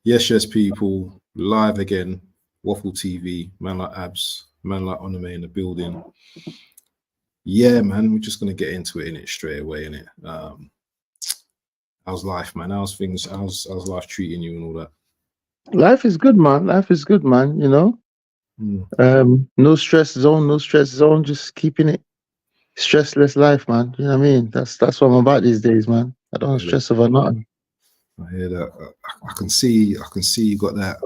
Yes, people, live again. Waffle TV, man like Abs, man like Onome in the building. Yeah, man, we're just gonna get into it in it straight away, in it. How's life, man? How's things? How's life treating you and all that? Life is good, man. Life is good, man. Mm, No stress zone, no stress zone. Just keeping it stressless life, man. You know what I mean? That's what I'm about these days, man. I I don't hear that. stress over nothing. I hear that. I can see you got that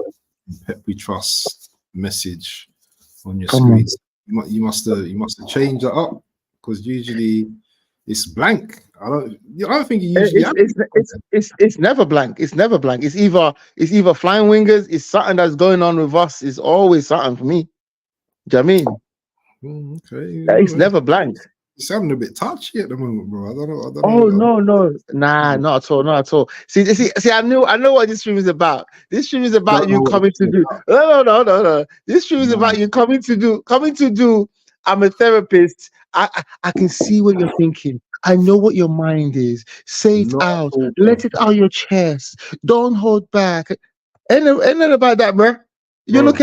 Pep We Trust message on your Come screen. on. You must have changed that up because usually it's blank. I don't think you Eh, usually have it's never blank. It's never blank. It's either flying wingers. It's something that's going on with us. It's always something for me. Do you know what I mean? Okay, It's never blank. you're sounding a bit touchy at the moment, bro. I don't know. I don't Oh know. no, no, nah, not at all, not at all. See. I know what this stream is about. This stream is I about don't know you what coming this to is do. No, no, no, no, no. This stream is about. about you coming to do. I'm a therapist. I can see what you're thinking. I know what your mind is. Say it Not out. at all, Let bro. it out your chest. Don't hold back. Ain't nothing about that, bro. Bro, You look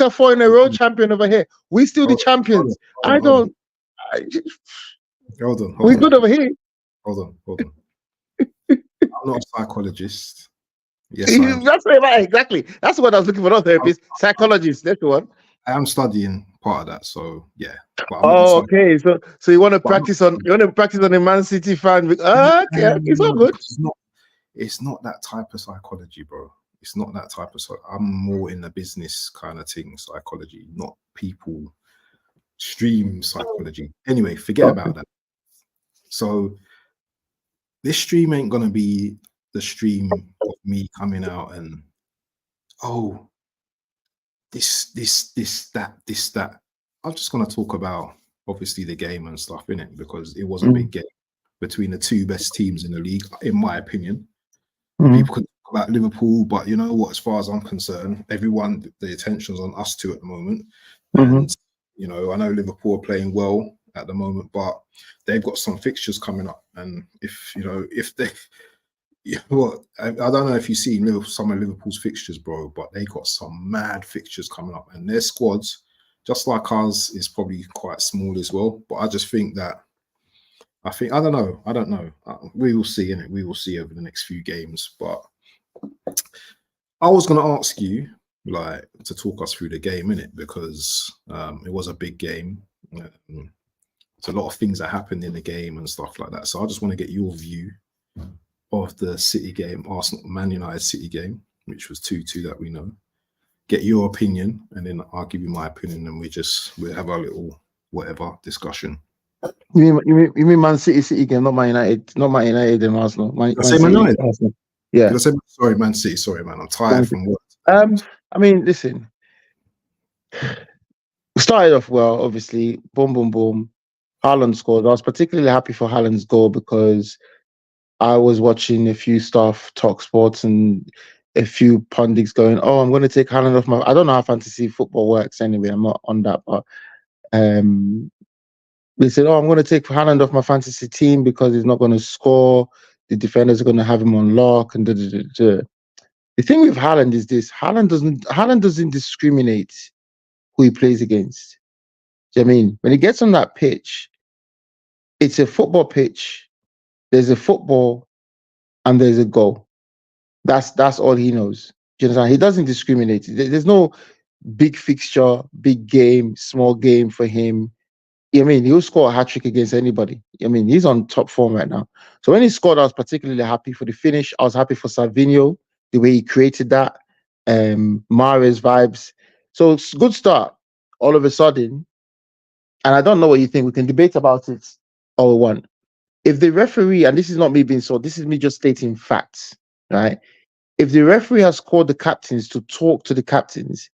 at 4 in a row champion over here. We still the hold champions. hold I on, hold on, don't. I, hold on, we hold on, good over here. hold on. I'm not a psychologist. Yes, I am. That's right, exactly. That's what I was looking for. Not I'm, therapist, psychologist. That's the one. I am studying part of that, so yeah. But I'm not a Oh, psych. okay. So you want to But I'm not. practice on a Man City fan? Okay, okay, it's all No, good. because it's not. It's not that type of psychology, bro. It's not that type of. I'm more in the business kind of thing, psychology, not people stream psychology. Anyway, forget Okay. about that. So this stream ain't gonna be the stream of me coming out and oh this that. I'm just gonna talk about obviously the game and stuff in it because it was a Mm, big game between the two best teams in the league, in my opinion. mm, People can talk about Liverpool, but you know what? As far as I'm concerned, everyone the attention's on us two at the moment, mm, and I know Liverpool are playing well at the moment, but they've got some fixtures coming up, and if they well, I don't know if you've seen some of Liverpool's fixtures, bro, but they got some mad fixtures coming up, and their squads, just like ours, is probably quite small as well. But I just think that I don't know, we will see in it. We will see over the next few games. But I was going to ask you, like, to talk us through the game in it because it was a big game. Um, There's a lot of things that happened in the game and stuff like that. So I just want to get your view of the City game, Arsenal Man United City game, which was 2-2 that we know. Get your opinion, and then I'll give you my opinion, and we'll have our little whatever discussion. You mean Man City game, not Man United and Arsenal. Did I Man say Man City, United? Arsenal. Yeah. Did I say sorry, Man City? Sorry, man. I'm tired Man from City. work. I mean, listen. We started off well, obviously. Boom, boom, boom. Haaland scored. I was particularly happy for Haaland's goal because I was watching a few stuff, Talk Sports, and a few pundits going, "Oh, I'm going to take Haaland off my." I don't know how fantasy football works anyway. I'm not on that, but um, they said, "Oh, I'm going to take Haaland off my fantasy team because he's not going to score. The defenders are going to have him on lock." And da, da, da, da. The thing with Haaland is this: Haaland doesn't discriminate who he plays against. Do you know what I mean? When he gets on that pitch, it's a football pitch. There's a football and there's a goal. That's all he knows. Do you understand? He doesn't discriminate. There's no big fixture, big game, small game for him. I mean, he'll score a hat trick against anybody. I mean, he's on top form right now. So when he scored, I was particularly happy for the finish. I was happy for Savinho, the way he created that. Mahrez vibes. So it's a good start. All of a sudden, and I don't know what you think. We can debate about it all we want. If the referee, and this is not me being so, this is me just stating facts, right? If the referee has called the captains to talk to the captains,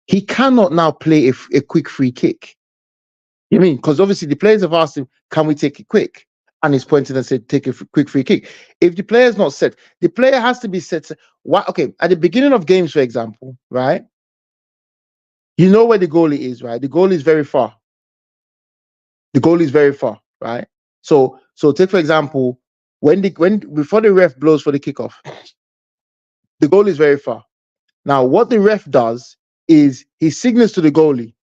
he cannot now play a quick free kick. You mean? Because obviously the players have asked him, can we take it quick? And he's pointed and said, take a quick free kick. If the player is not set, the player has to be set. Why? Okay, at the beginning of games, for example, right? You know where the goalie is, right? The goalie is very far. The goalie is very far, right? So take for example, when before the ref blows for the kickoff, The goal is very far. Now, what the ref does is he signals to the goalie,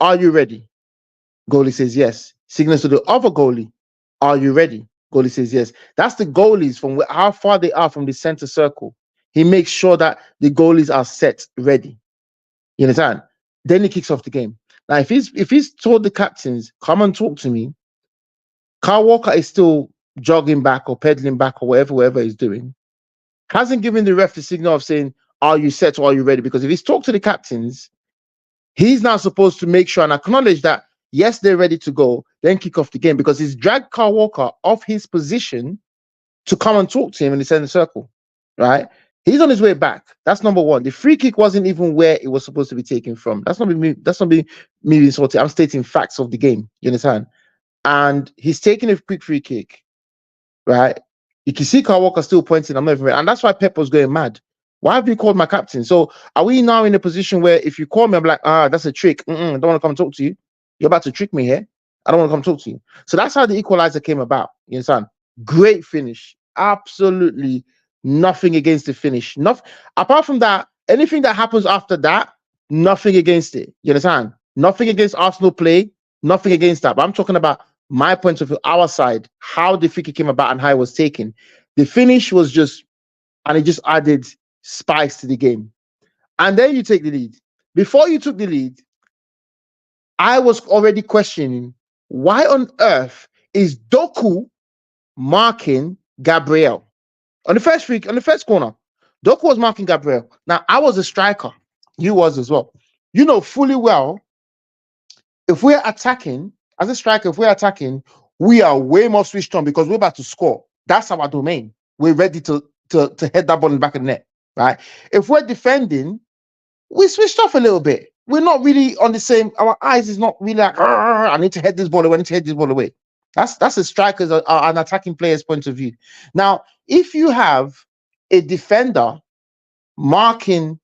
"Are you ready?" Goalie says yes. Signals to the other goalie, "Are you ready?" Goalie says yes. That's the goalies from how far they are from the center circle. He makes sure that the goalies are set ready. You understand? Then he kicks off the game. Now, if he's told the captains, "Come and talk to me," Kyle Walker is still jogging back or pedaling back or whatever he's doing. Hasn't given the ref the signal of saying, "Are you set or are you ready?" Because if he's talked to the captains, he's now supposed to make sure and acknowledge that, yes, they're ready to go, then kick off the game, because he's dragged Kyle Walker off his position to come and talk to him in the center circle, right? He's on his way back. That's number one. The free kick wasn't even where it was supposed to be taken from. That's not me. That's not me being salty. I'm stating facts of the game. You understand? And he's taking a quick free kick, right? You can see Kyle Walker still pointing. I'm not even ready. And that's why Pep was going mad. Why have you called my captain? So are we now in a position where if you call me, I'm like, that's a trick. I don't want to come talk to you. You're about to trick me here. I don't want to come talk to you. So that's how the equalizer came about. You understand? Great finish. Absolutely nothing against the finish. Apart from that, anything that happens after that, nothing against it. You understand? Nothing against Arsenal play. Nothing against that. But I'm talking about my point of view, our side, how the free kick came about and how it was taken. The finish was just, and it just added spice to the game. And then you take the lead. Before you took the lead, I was already questioning, why on earth is Doku marking Gabriel on the first corner? Doku was marking Gabriel. Now, I was a striker. You was as well. You know fully well, if we're attacking, as a striker, if we're attacking, we are way more switched on because we're about to score. That's our domain. We're ready to head that ball in the back of the net, right? If we're defending, we switched off a little bit. We're not really on the same. Our eyes is not really like, I need to head this ball away. I need to head this ball away. That's a striker's, an attacking player's point of view. Now, if you have a defender marking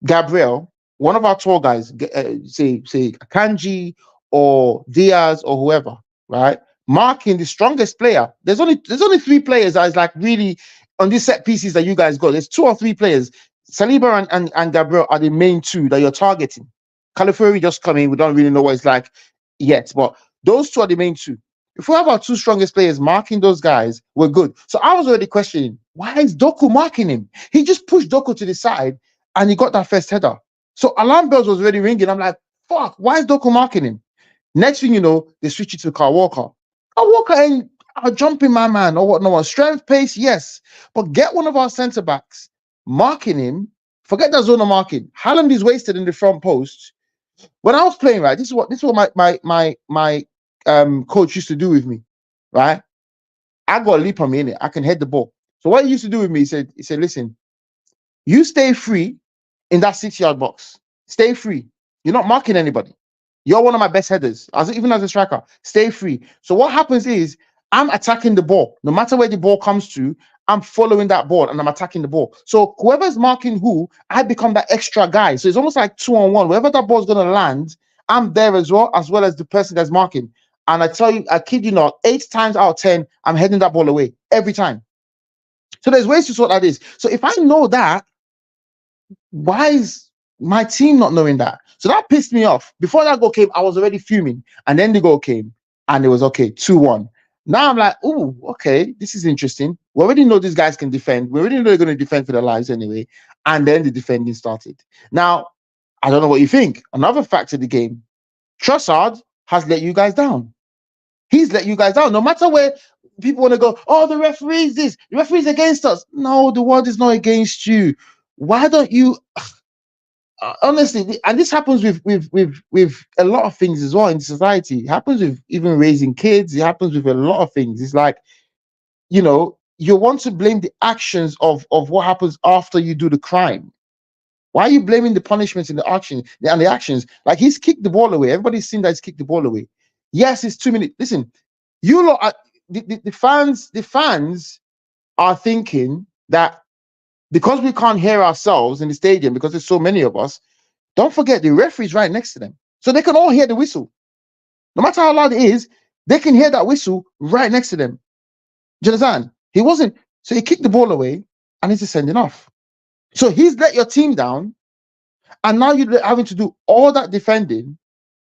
Gabriel, one of our tall guys, say Kanji or Diaz or whoever, right? Marking the strongest player. There's only 3 players that is like really on these set pieces that you guys got. There's 2 or 3 players. Saliba and Gabriel are the main 2 that you're targeting. Calafiori just coming. We don't really know what it's like yet, but those 2 are the main 2. If we have our 2 strongest players marking those guys, we're good. So I was already questioning, why is Doku marking him? He just pushed Doku to the side and he got that first header. So alarm bells was already ringing. I'm like, fuck, why is Doku marking him? Next thing you know, they switch it to Kyle Walker. Kyle Walker ain't a jumping my man or whatnot. Strength, pace, yes. But get one of our centre backs marking him. Forget that zone of marking. Haaland is wasted in the front post. When I was playing, right, this is what my coach used to do with me, right? I got a leap on me in it. I can head the ball. So what he used to do with me, he said, listen, you stay free in that 6-yard box. Stay free. You're not marking anybody. You're one of my best headers, even as a striker. Stay free. So what happens is I'm attacking the ball. No matter where the ball comes to, I'm following that ball and I'm attacking the ball. So whoever's marking who, I become that extra guy. So it's almost like 2-on-1. Wherever that ball's going to land, I'm there as well as the person that's marking. And I tell you, I kid you not, 8 times out of 10, I'm heading that ball away every time. So there's ways to sort that is. So if I know that, why is my team not knowing that? So that pissed me off. Before that goal came, I was already fuming. And then the goal came and it was okay, 2-1. Now I'm like, oh, okay, this is interesting. We already know these guys can defend. We already know they're going to defend for their lives anyway. And then the defending started. Now, I don't know what you think. Another fact of the game, Trossard has let you guys down. He's let you guys down. No matter where people want to go, oh, the referee's this, the referee's against us. No, the world is not against you. Why don't you... honestly, and this happens with a lot of things as well in society. It happens with even raising kids. It happens with a lot of things. It's like, you know, you want to blame the actions of what happens after you do the crime. Why are you blaming the punishments and the actions? Like, he's kicked the ball away. Everybody's seen that he's kicked the ball away. Yes, it's 2 minutes. Listen, you lot are, the fans are thinking that because we can't hear ourselves in the stadium because there's so many of us, don't forget the referee's right next to them. So they can all hear the whistle. No matter how loud it is, they can hear that whistle right next to them. Do you understand? So he kicked the ball away and he's just sending off. So he's let your team down, and now you're having to do all that defending,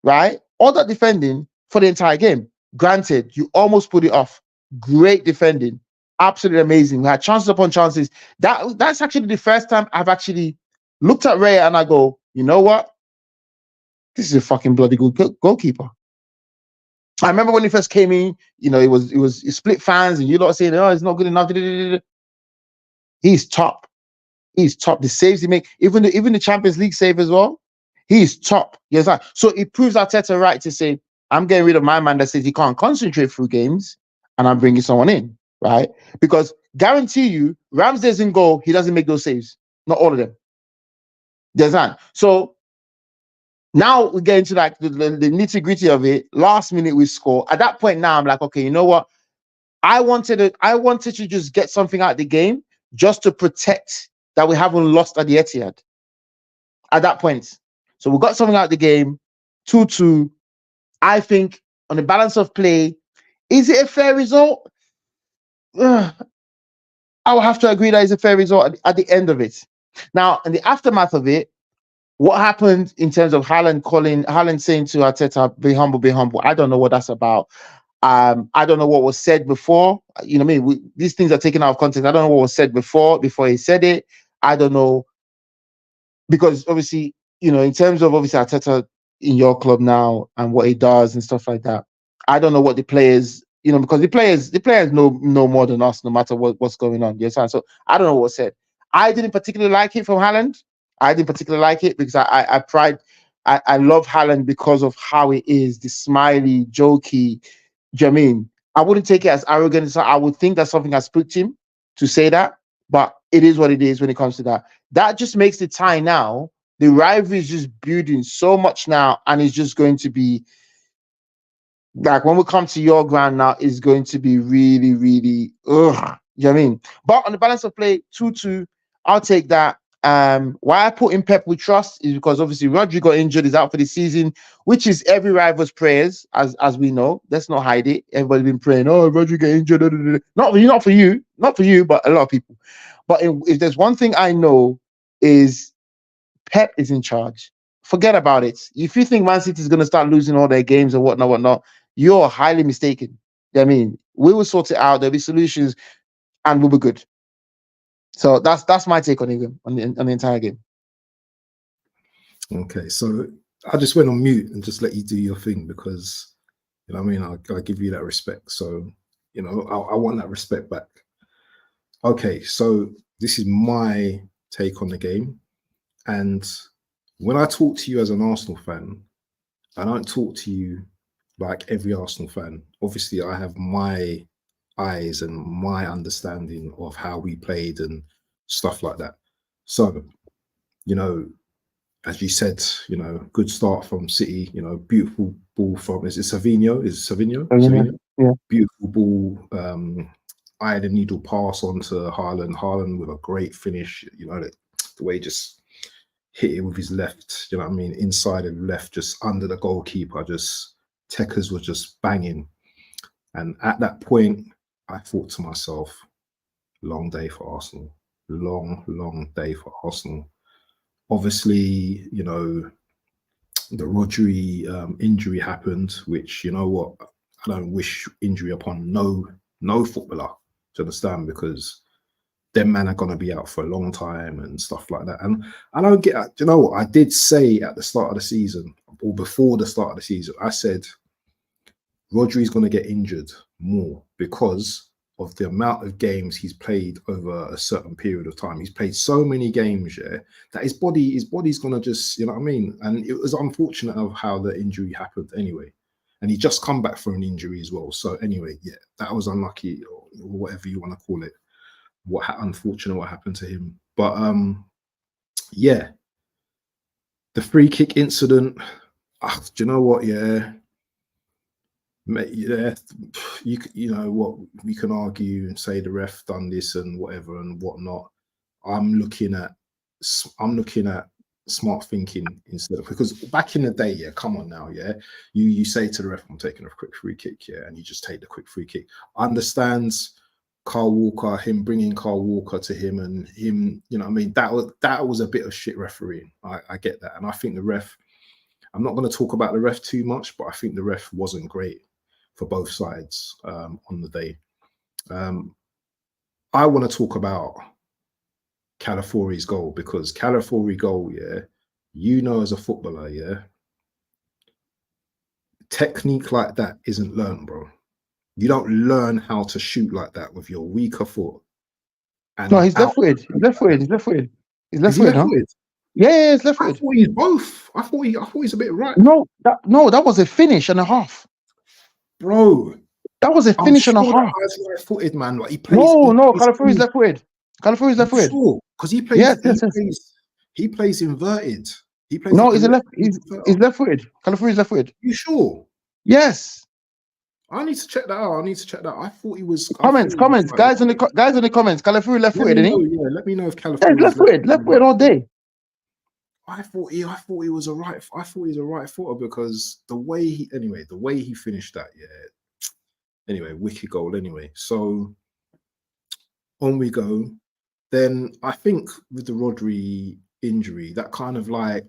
right? All that defending for the entire game. Granted, you almost put it off. Great defending. Absolutely amazing. We had chances upon chances. That's actually the first time I've actually looked at Raya and I go, you know what? This is a fucking bloody good goalkeeper. I remember when he first came in, you know, it split fans and you lot saying, oh, it's not good enough. He's top. He's top. The saves he make, even the Champions League save as well. He's top. Yes, so it proves Arteta right to say, I'm getting rid of my man that says he can't concentrate through games, and I'm bringing someone in, right? Because guarantee you, Ramsdale's in goal, he doesn't make those saves. Not all of them. Yes, so now we get into like the nitty-gritty of it. Last minute we score. At that point now, I'm like, okay, you know what? I wanted to just get something out of the game just to protect that we haven't lost at the Etihad at that point. So we got something out of the game, 2-2. I think on the balance of play, is it a fair result? I will have to agree that it's a fair result at the end of it. Now, in the aftermath of it, what happened in terms of Haaland saying to Arteta, be humble, be humble. I don't know what that's about. I don't know what was said before. You know what I mean? These things are taken out of context. I don't know what was said before he said it. I don't know. Because obviously, you know, in terms of obviously Arteta in your club now and what he does and stuff like that, I don't know what the players, you know, because the players know more than us, no matter what's going on. Yes, so I don't know what was said. I didn't particularly like it from Haaland. I didn't particularly like it because I love Haaland because of how it is, the smiley, jokey. Do you know what I mean? I wouldn't take it as arrogant. So I would think that's something I spooked him to say that, but it is what it is when it comes to that. That just makes the tie now. The rivalry is just building so much now, and it's just going to be like when we come to your ground now, it's going to be really, really ugh. You know what I mean? But on the balance of play, 2-2, I'll take that. Why I put in Pep with trust is because obviously Rodri got injured, is out for the season, which is every rival's prayers, as we know. Let's not hide it. Everybody's been praying, oh, Rodri get injured. Not for you, but a lot of people. But if there's one thing I know is Pep is in charge. Forget about it. If you think Man City is going to start losing all their games and whatnot, you're highly mistaken. I mean, we will sort it out. There'll be solutions, and we'll be good. So that's my take on it, on the entire game. Okay, so I just went on mute and just let you do your thing because, you know what I mean, I give you that respect. So, you know, I want that respect back. Okay, so this is my take on the game. And when I talk to you as an Arsenal fan, I don't talk to you like every Arsenal fan. Obviously, I have my eyes and my understanding of how we played and stuff like that. So, you know, as you said, you know, good start from City, you know, beautiful ball from, is it Savinho? Savinho? Yeah. Beautiful ball, eye the needle pass onto Haaland. Haaland with a great finish, you know, the way he just hit it with his left, you know what I mean, inside of left, just under the goalkeeper, just Tekers was just banging. And at that point, I thought to myself, long day for Arsenal. Long day for Arsenal. Obviously, you know, the Rodri injury happened, which, you know what, I don't wish injury upon no footballer, to understand, because them men are going to be out for a long time and stuff like that. And I don't get, you know what, I did say at the start of the season, or before the start of the season, I said Rodri's going to get injured more because of the amount of games he's played over a certain period of time. He's played so many games, yeah, that his body's going to just, you know what I mean? And it was unfortunate of how the injury happened anyway. And he just come back from an injury as well. So anyway, yeah, that was unlucky, or whatever you want to call it. Unfortunate what happened to him. But yeah, the free kick incident, do you know what, yeah, yeah, you know what, we can argue and say the ref done this and whatever and whatnot. I'm looking at smart thinking instead of, because back in the day, yeah, come on now, yeah, you say to the ref, I'm taking a quick free kick, yeah, and you just take the quick free kick. Understands Carl Walker, him bringing Carl Walker to him, and him, you know what I mean, that was a bit of shit refereeing. I get that. And I think the ref, I'm not going to talk about the ref too much, but I think the ref wasn't great for both sides on the day. I want to talk about Calafori's goal, because Calafori goal, yeah, you know, as a footballer, yeah, technique like that isn't learned, bro. You don't learn how to shoot like that with your weaker foot. And No, he's out. left-footed. He's left-footed. He's left-footed. He's Is he left-footed, huh? left-footed? Yeah, he's I left-footed. thought he's both. I thought he's a bit right. No, that was a finish and a half. Bro, That was a I'm finish sure and a that half. guy's right-footed, man. Like he plays. No, Calafori's left-footed. Calafori's left-footed. Sure, because he plays. Yes. He plays inverted. He plays. No, he's left-footed. Calafori's left-footed. You sure? Yes. I need to check that out. I thought he was. Comments, guys in the comments. Calafori left-footed, isn't he? Yeah, let me know if Calafori. Yeah, left-footed all day. I thought he was a right. I thought he was a right footer, because the way he finished that, yeah. Anyway, wicked goal. Anyway, so on we go. Then I think with the Rodri injury, that kind of like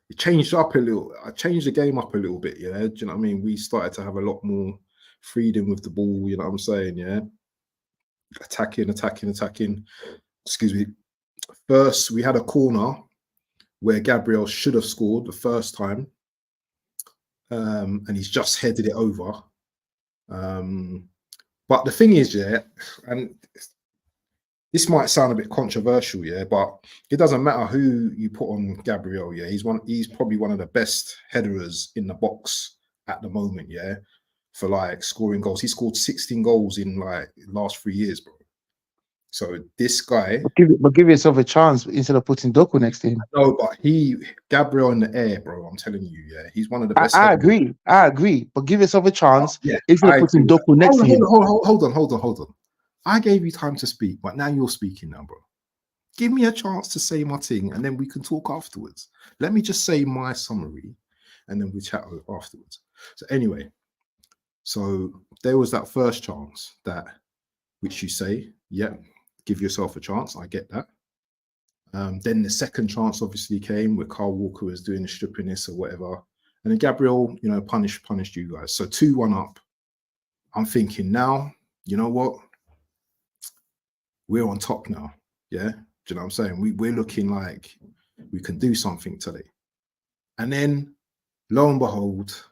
it changed up a little. I changed the game up a little bit. Yeah, do you know what I mean? We started to have a lot more freedom with the ball. You know what I'm saying? Yeah, attacking. Excuse me. First, we had a corner where Gabriel should have scored the first time, and he's just headed it over. But the thing is, yeah, and this might sound a bit controversial, yeah, but it doesn't matter who you put on Gabriel, yeah. He's probably one of the best headerers in the box at the moment, yeah, for like scoring goals. He scored 16 goals in like the last 3 years, bro. So this guy, but give yourself a chance instead of putting Doku next to him. No, but Gabriel in the air, bro. I'm telling you, yeah, he's one of the best. I agree. But give yourself a chance instead of putting agree. Doku next to him. Hold on. I gave you time to speak, but now you're speaking now, bro. Give me a chance to say my thing, and then we can talk afterwards. Let me just say my summary, and then we chat afterwards. So anyway, so there was that first chance which you say, yeah, give yourself a chance. I get that. Then the second chance obviously came where Carl Walker was doing the strippiness or whatever. And then Gabriel, you know, punished you guys. So 2-1 up. I'm thinking now, you know what? We're on top now. Yeah. Do you know what I'm saying? We're looking like we can do something today. And then lo and behold,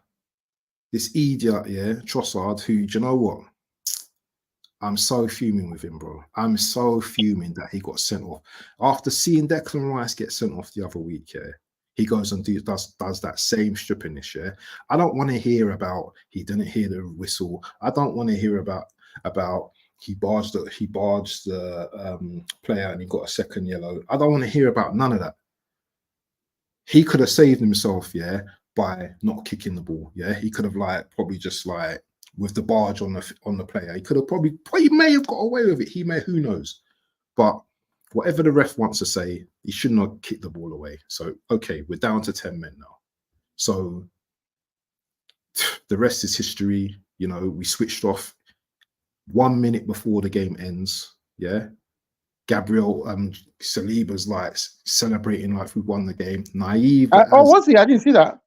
this idiot, yeah, Trossard, who, do you know what? I'm so fuming with him, bro. I'm so fuming that he got sent off. After seeing Declan Rice get sent off the other week, yeah, he goes and does that same strippiness, yeah. I don't want to hear about he didn't hear the whistle. I don't want to hear about he barged the player and he got a second yellow. I don't want to hear about none of that. He could have saved himself, yeah, by not kicking the ball. Yeah, he could have probably just with the barge on the player. He could have he may have got away with it. He may, who knows? But whatever the ref wants to say, he should not kick the ball away. So okay, we're down to 10 men now. So the rest is history. You know, we switched off 1 minute before the game ends. Yeah. Gabriel Saliba's celebrating like we won the game. Naive. Was he? I didn't see that.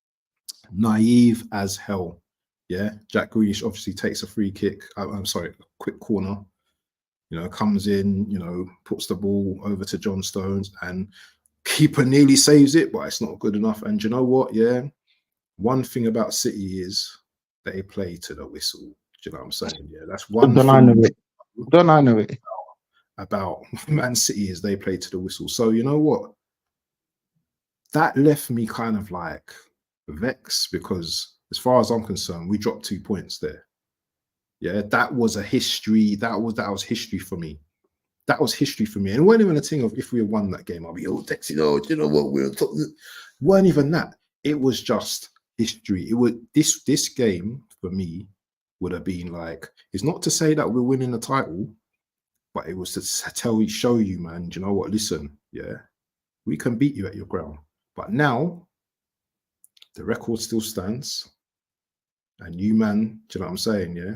Naive as hell. Yeah. Jack Grealish obviously takes a free kick. I'm sorry, a quick corner. You know, comes in, you know, puts the ball over to John Stones, and keeper nearly saves it, but it's not good enough. And you know what? Yeah. One thing about City is they play to the whistle. Do you know what I'm saying? Yeah. That's one thing. Don't I know it? About Man City is they play to the whistle. So you know what? That left me kind of vexed, because as far as I'm concerned, we dropped 2 points there. Yeah, that was a history. That was history for me. That was history for me. And it wasn't even a thing of if we had won that game, I'll be texting, do you know what? We're on top. It weren't even that. It was just history. It would this game for me would have been it's not to say that we're winning the title, but it was to show you, man, do you know what? Listen, yeah, we can beat you at your ground. But now the record still stands. And you, man, do you know what I'm saying? Yeah.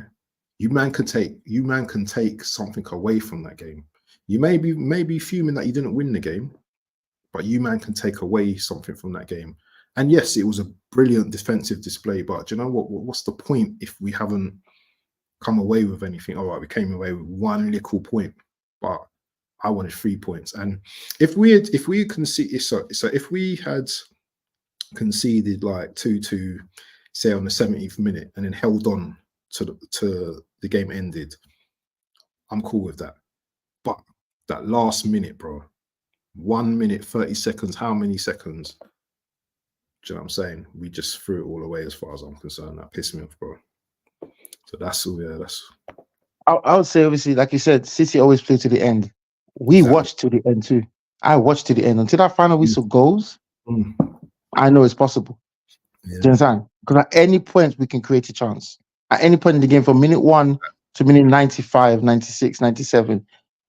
You man can take something away from that game. You may be fuming that you didn't win the game, but you man can take away something from that game. And yes, it was a brilliant defensive display, but do you know what? What's the point if we haven't come away with anything? All right, we came away with one little point, but I wanted 3 points. And if we had conceded like 2-2, say on the 70th minute, and then held on to the game ended, I'm cool with that. But that last minute, bro, 1 minute 30 seconds, how many seconds? Do you know what I'm saying? We just threw it all away as far as I'm concerned. That pissed me off, bro. So that's all. Yeah, that's. I would say, obviously, like you said, City always play to the end. We watched to the end too. I watched to the end until that final whistle goes. I know it's possible. Yeah. Do you understand? Because at any point we can create a chance. At any point in the game, from minute 1 to minute 95, 96, 97,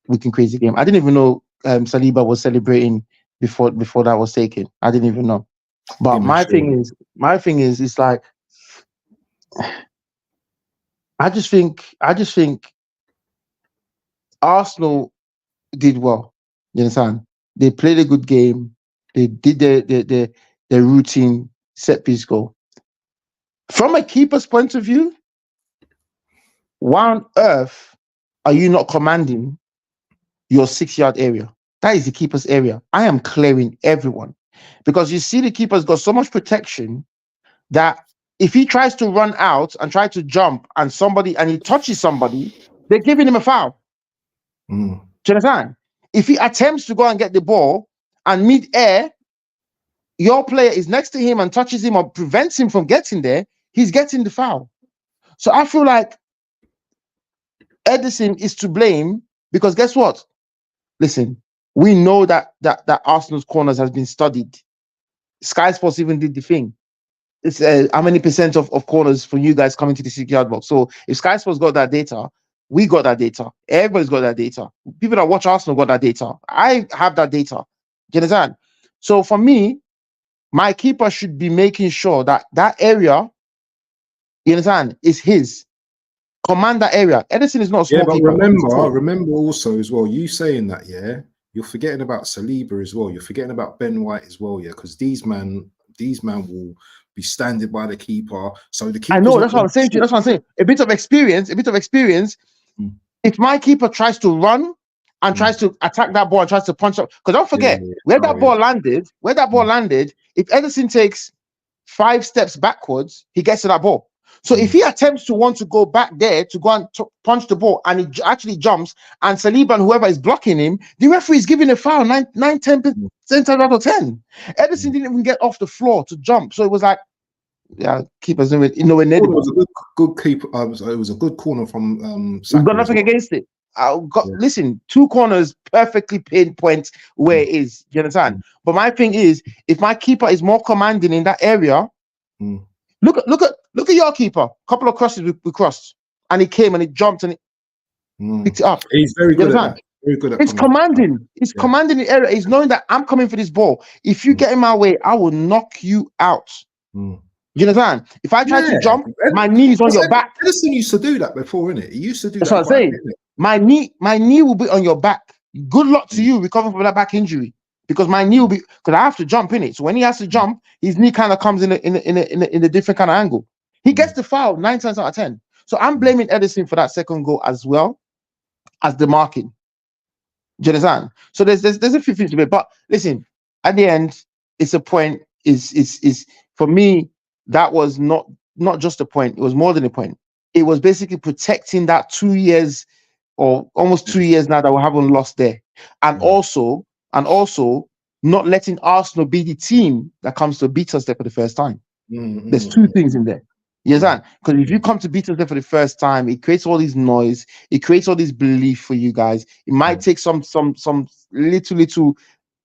we can create the game. I didn't even know Saliba was celebrating before that was taken. I didn't even know. But my thing is, it's like, I just think Arsenal did well. You understand? They played a good game. They did their routine set piece goal. From a keeper's point of view, why on earth are you not commanding your 6-yard area? That is the keeper's area. I am clearing everyone. Because you see the keeper's got so much protection that if he tries to run out and try to jump and he touches somebody, they're giving him a foul. Do you understand? If he attempts to go and get the ball and mid-air, your player is next to him and touches him or prevents him from getting there, he's getting the foul. So I feel like Ederson is to blame because guess what? Listen, we know that Arsenal's corners has been studied. Sky Sports even did the thing. It's how many percent of corners for you guys coming to the 6-yard box. So if Sky Sports got that data, we got that data. Everybody's got that data. People that watch Arsenal got that data. I have that data. Do you understand? So for me, my keeper should be making sure that area, you understand, is his. Command that area. Ederson is not a small keeper. Remember also as well, you saying that, yeah, you're forgetting about Saliba as well. You're forgetting about Ben White as well, yeah, because these man will be standing by the keeper. So the keeper. I know, that's what I'm saying to you. That's what I'm saying. A bit of experience. If my keeper tries to run and tries to attack that ball and tries to punch up, because don't forget where that ball landed, if Ederson takes 5 steps backwards, he gets to that ball. So if he attempts to want to go back there to go and punch the ball and he actually jumps and Saliba and whoever is blocking him, the referee is giving a foul 9-10% out of 10. Ederson didn't even get off the floor to jump. So it was like, yeah, keepers nowhere near. It was a good keeper. It was a good corner from We've got nothing against it. Listen, 2 corners perfectly pinpoint where it is. You understand? But my thing is, if my keeper is more commanding in that area, look at your keeper. Couple of crosses we crossed, and he came and he jumped and he picked it up. He's very good at that. Very good at it's commanding. It's commanding the area. He's knowing that I'm coming for this ball. If you get in my way, I will knock you out. You understand? If I try to jump, my knee is on your back. Ederson used to do that before, innit? He used to do that. That's what I'm saying. My knee will be on your back. Good luck to you recovering from that back injury. Because my knee will be, because I have to jump in it. So when he has to jump, his knee kind of comes in a different kind of angle. He gets the foul 9 times out of 10. So I'm blaming Ederson for that second goal as well as the marking. Do you understand? So there's a few things to it. But listen, at the end, it's a point. Is for me, that was not just a point. It was more than a point. It was basically protecting that 2 years or almost 2 years now that we haven't lost there, and also not letting Arsenal be the team that comes to beat us there for the first time. There's 2 things in there. You understand? Because if you come to beat us there for the first time, it creates all this noise. It creates all this belief for you guys. It might take some little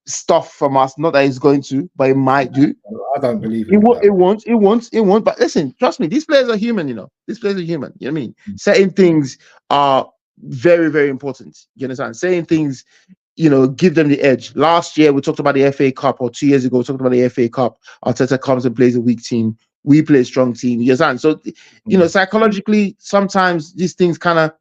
stuff from us. Not that it's going to, but it might do. I don't believe it. It won't. But listen, trust me, these players are human, you know. These players are human. You know what I mean? Certain things are very, very important. You understand? Certain things, you know, give them the edge. Last year, we talked about the FA Cup, or 2 years ago, we talked about the FA Cup. Arteta comes and plays a weak team. we play a strong team. You understand? So, you know, psychologically, sometimes these things kind of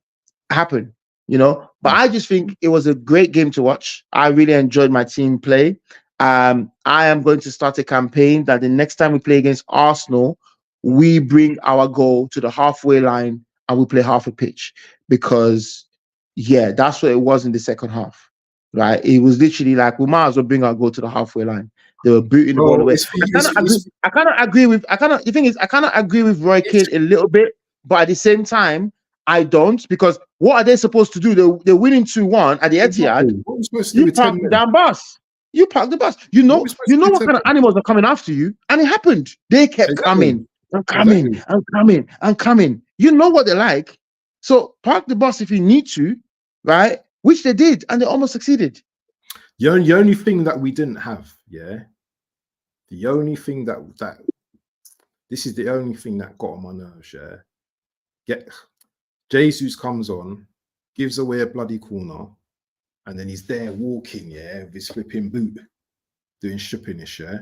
happen, you know. But I just think it was a great game to watch. I really enjoyed my team play. I am going to start a campaign that the next time we play against Arsenal, we bring our goal to the halfway line and we play half a pitch, because yeah, that's what it was in the second half, right? It was literally like, we might as well bring our goal to the halfway line. They were booting the ball away. I kind of agree with Roy Keane a little bit, but at the same time, I don't, because what are they supposed to do? They're winning 2-1 at the Etihad. You park the damn bus. You park the bus. You know what kind of animals are coming after you, and it happened. They kept coming and coming and coming and coming. You know what they're like. So park the bus if you need to, right? Which they did, and they almost succeeded. The only thing that we didn't have, yeah. The only thing this is the only thing that got on my nerves, yeah. Jesus comes on, gives away a bloody corner, and then he's there walking, yeah, with his flipping boot, doing shipping-ish, yeah.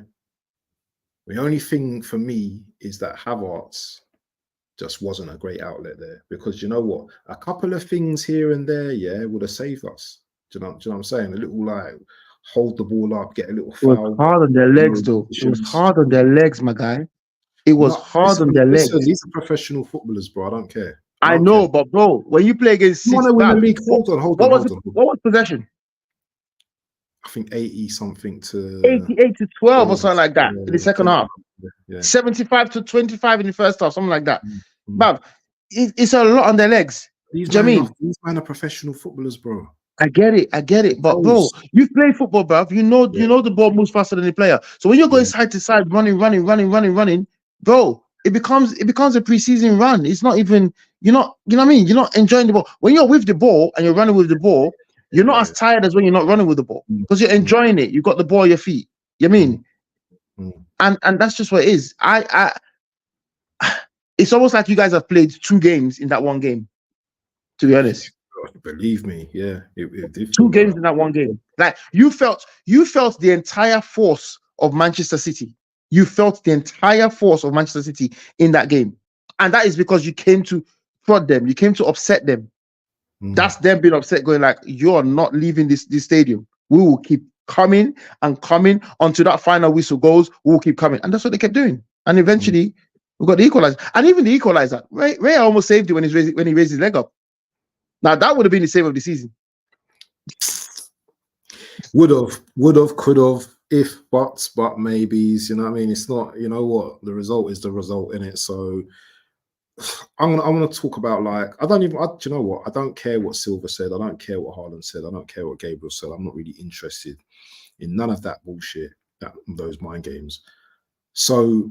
The only thing for me is that Havertz just wasn't a great outlet there, because you know what? A couple of things here and there, yeah, would have saved us. Do you know what I'm saying? A little like hold the ball up, get a little foul. It was hard on their legs, though. It was hard on their legs, my guy. It was hard on their legs. These are professional footballers, bro. I don't care. I know, but bro, when you play against City, hold on. What was possession? I think 80 something to 88 to 12 or something like that in the second half. Yeah. 75 to 25 in the first half, something like that. But it's a lot on their legs. These men are professional footballers, bro. I get it. But bro, you play football, bro. You know the ball moves faster than the player. So when you're going side to side, running, bro, it becomes a preseason run. It's not even, you know what I mean? You're not enjoying the ball. When you're with the ball and you're running with the ball, you're not as tired as when you're not running with the ball, because you're enjoying it. You've got the ball at your feet. You know what I mean? And that's just what it is. It's almost like you guys have played 2 games in that one game, to be honest. Believe me, yeah. It 2 games in that one game. Like you felt the entire force of Manchester City. You felt the entire force of Manchester City in that game. And that is because you came to prod them. You came to upset them. That's them being upset, going like, you're not leaving this stadium. We will keep coming and coming until that final whistle goes. We'll keep coming. And that's what they kept doing. And eventually, we got the equalizer. And even the equalizer, Ray almost saved it when he raised his leg up. Now, that would have been the save of the season. Would have, could have, if, but maybes, you know what I mean? It's not, you know what? The result is the result, innit? So I'm gonna talk about, like, do you know what? I don't care what Silva said. I don't care what Haaland said. I don't care what Gabriel said. I'm not really interested in none of that bullshit, those mind games. So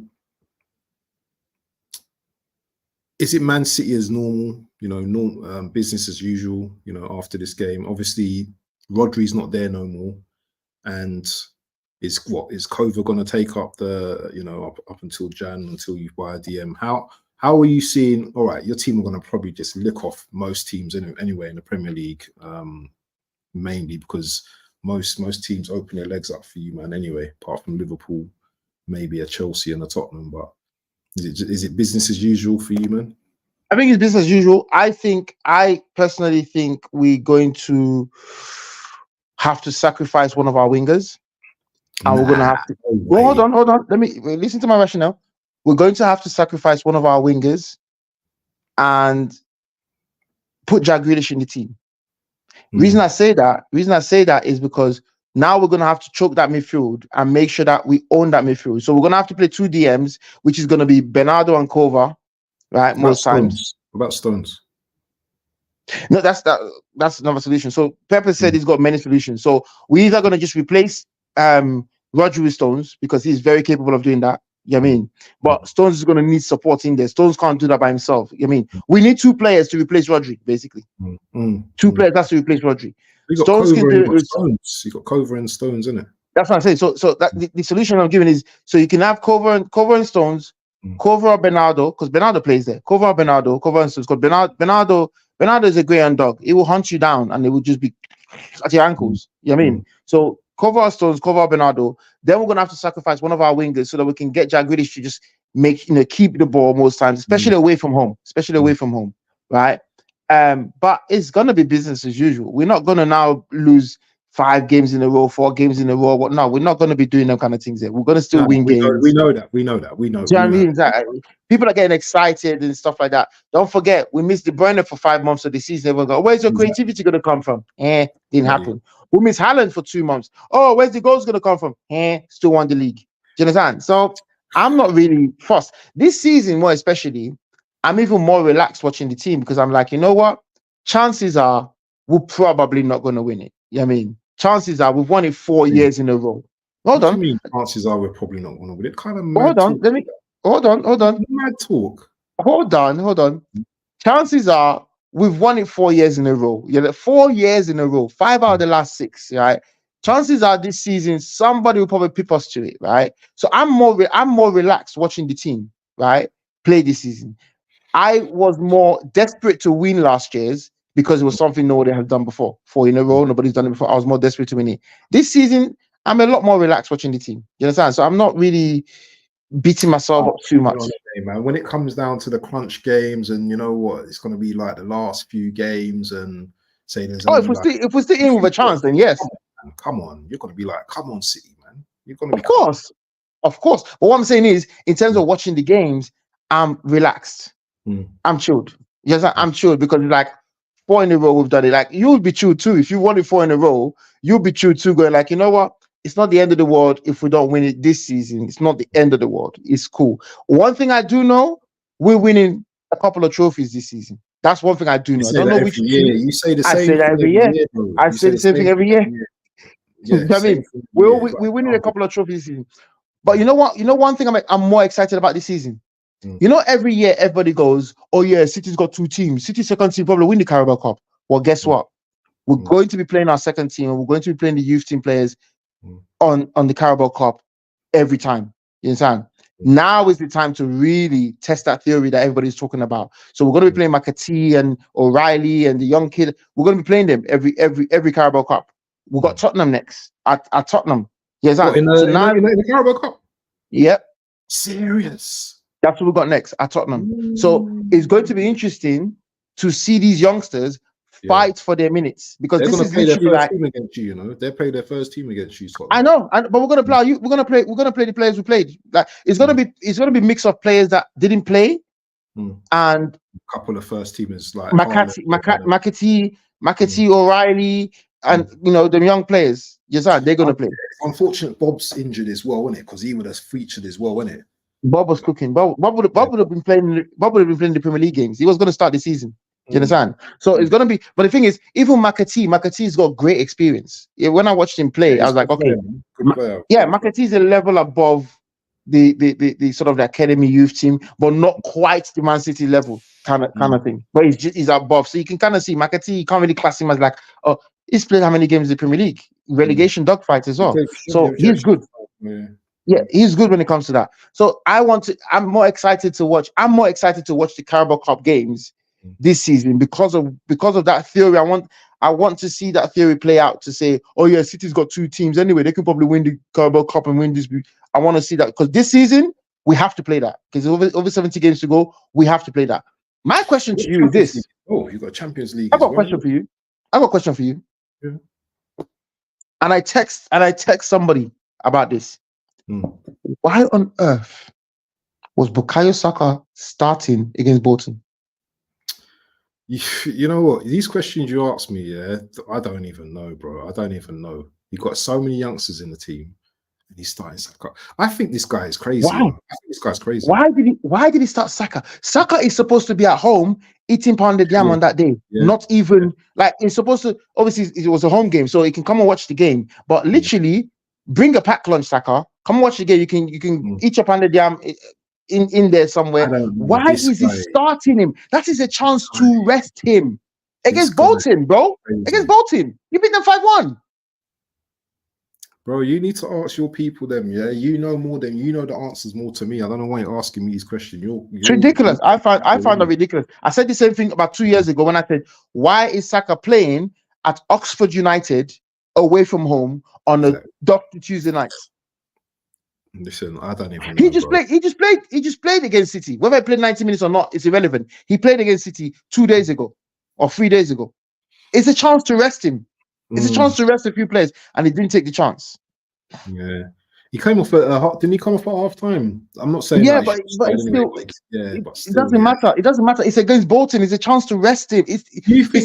is it Man City as normal? You know, business as usual, you know, after this game? Obviously, Rodri's not there no more. And is Kova going to take up the, you know, up until Jan, until you buy a DM? How are you seeing? All right, your team are going to probably just lick off most teams anyway in the Premier League, mainly because most teams open their legs up for you, man. Anyway, apart from Liverpool, maybe a Chelsea and a Tottenham, but is it business as usual for you, man? I think it's business as usual. I personally think we're going to have to sacrifice one of our wingers, and we're going to have to. Well, hold on. Let me listen to my rationale. We're going to have to sacrifice one of our wingers and put Jack Grealish in the team. Reason I say that is because now we're going to have to choke that midfield and make sure that we own that midfield. So we're going to have to play 2 DMs, which is going to be Bernardo and Kova, right? Most times. What about Stones? No, that's another solution. So Pepper said he's got many solutions. So we're either going to just replace Rodri with Stones, because he's very capable of doing that. You know what I mean? But Stones is going to need support in there. Stones can't do that by himself. You know what I mean? We need 2 players to replace Rodri, basically. 2 players has to replace Rodri. Stones can do it. You got Kova and Stones, isn't it? That's what I'm saying. So that the solution I'm giving is, so you can have Kova and Stones, Kova or Bernardo, because Bernardo plays there. Kova or Bernardo, Kova and Stones. Because Bernardo is a grey dog. It will hunt you down and it will just be at your ankles. You know what I mean? So Kova or Stones, Kova or Bernardo. Then we're going to have to sacrifice one of our wingers so that we can get Jack Grealish to just keep the ball most times, especially away from home, right? But it's gonna be business as usual. We're not gonna now lose 5 games in a row, 4 games in a row. No, we're not gonna be doing them kind of things here. We're gonna still win games. We know that. We know. Do you know what I mean? Exactly. People are getting excited and stuff like that. Don't forget, we missed De Bruyne for 5 months of the season. Everyone go, where's your creativity going to come from? Didn't happen. We missed Haaland for 2 months. Oh, where's the goals going to come from? Still won the league. Do you understand? So I'm not really fussed. This season, more especially, I'm even more relaxed watching the team because I'm like, you know what? Chances are we're probably not going to win it. You know what I mean? Chances are we've won it 4 years in a row. Hold on. What do you mean chances are we're probably not going to win it? Kind of mad talk. Hold on. Mad talk. Hold on. Chances are we've won it 4 years in a row. 4 years in a row. 5 out of the last 6, right? Chances are this season somebody will probably pip us to it, right? So I'm more relaxed watching the team, right, play this season. I was more desperate to win last year's because it was something nobody has done before. 4 in a row, nobody's done it before. I was more desperate to win it. This season, I'm a lot more relaxed watching the team. You understand? So I'm not really beating myself up too much. Man, when it comes down to the crunch games, and you know what, it's going to be like the last few games, and say there's if we're still in with a chance, then yes. Come on, you're going to be like, come on, City, man. You're going to be of course. But what I'm saying is, in terms of watching the games, I'm relaxed. I'm chilled. Yes, I'm chilled because it's like 4 in a row we've done it. Like you'll be chilled too if you won it 4 in a row. You'll be chilled too, going like, you know what? It's not the end of the world if we don't win it this season. It's not the end of the world. It's cool. One thing I do know, we're winning a couple of trophies this season. That's one thing I do know. I don't know which year. You say the same I say that every year. I say the same thing every year. Yeah, I mean, we're winning a couple of trophies this season. But you know what? You know one thing I'm more excited about this season? You know, every year everybody goes, oh yeah, City's got 2 teams. City's second team probably win the Carabao Cup. Well, guess what? We're going to be playing our second team, and we're going to be playing the youth team players on the Carabao Cup every time. You understand? Now is the time to really test that theory that everybody's talking about. So we're going to be playing McAtee and O'Reilly and the young kid. We're going to be playing them every Carabao Cup. We've got Tottenham next at Tottenham. Yes, in the Carabao Cup. Yep. Serious. That's what we've got next at Tottenham. So it's going to be interesting to see these youngsters fight for their minutes because they're this is play literally their first team against you. You know, they play their first team against you. Scotland. I know, but we're gonna play. We're gonna play the players we played. Like it's gonna be mix of players that didn't play, and a couple of first teamers like McAtee, O'Reilly, and you know the young players. Yes, they're gonna play. Unfortunately, Bob's injured as well, wasn't it? Because he would have featured as well, wasn't it? Bob was cooking. Bob would have been playing. Bob would have been playing the Premier League games. He was going to start the season. Do you understand? So it's going to be. But the thing is, even McAtee's got great experience. When I watched him play, I was like, okay, McAtee's a level above the sort of the academy youth team, but not quite the Man City level kind of thing. But he's above, so you can kind of see McAtee. You can't really class him as like, oh, he's played how many games in the Premier League, relegation dogfights as well. So he's good. Yeah, he's good when it comes to that. So I'm more excited to watch the Carabao Cup games this season because of that theory. I want to see that theory play out to say, oh yeah, City's got 2 teams anyway. They can probably win the Carabao Cup and win this. I want to see that because this season we have to play that because over 70 games to go. We have to play that. My question to you is this: oh, you got Champions League. I got a question for you. Yeah. And I text somebody about this. Why on earth was Bukayo Saka starting against Bolton? You know what? These questions you ask me, I don't even know, bro. I don't even know. You've got so many youngsters in the team, and he's starting Saka. I think this guy is crazy. Why? I think this guy's crazy. Why did he start Saka? Saka is supposed to be at home eating pounded yam on that day. Not even like it's supposed to. Obviously, it was a home game, so he can come and watch the game. But literally, bring a packed lunch, Saka. Come and watch the game. You can eat your pounded yam in there somewhere. Why is he starting him? That is a chance to rest him against Bolton, bro. Against Bolton, you beat them 5-1. Bro, you need to ask your people them, yeah? You know more than you know the answers more to me. I don't know why you're asking me these questions. It's ridiculous. I found that ridiculous. I said the same thing about 2 years ago when I said, why is Saka playing at Oxford United away from home on a Dr. Tuesday night? Listen, I don't even He know, just bro. played. He just played against City. Whether he played 90 minutes or not, it's irrelevant. He played against City 2 days ago or 3 days ago. It's a chance to rest him. It's a chance to rest a few players, and he didn't take the chance. Yeah, he came off at didn't he come off at half time? I'm not saying Yeah, that. but it's Anyway, still, but it still, doesn't yeah. matter. It doesn't matter. It's against Bolton. It's a chance to rest him. It's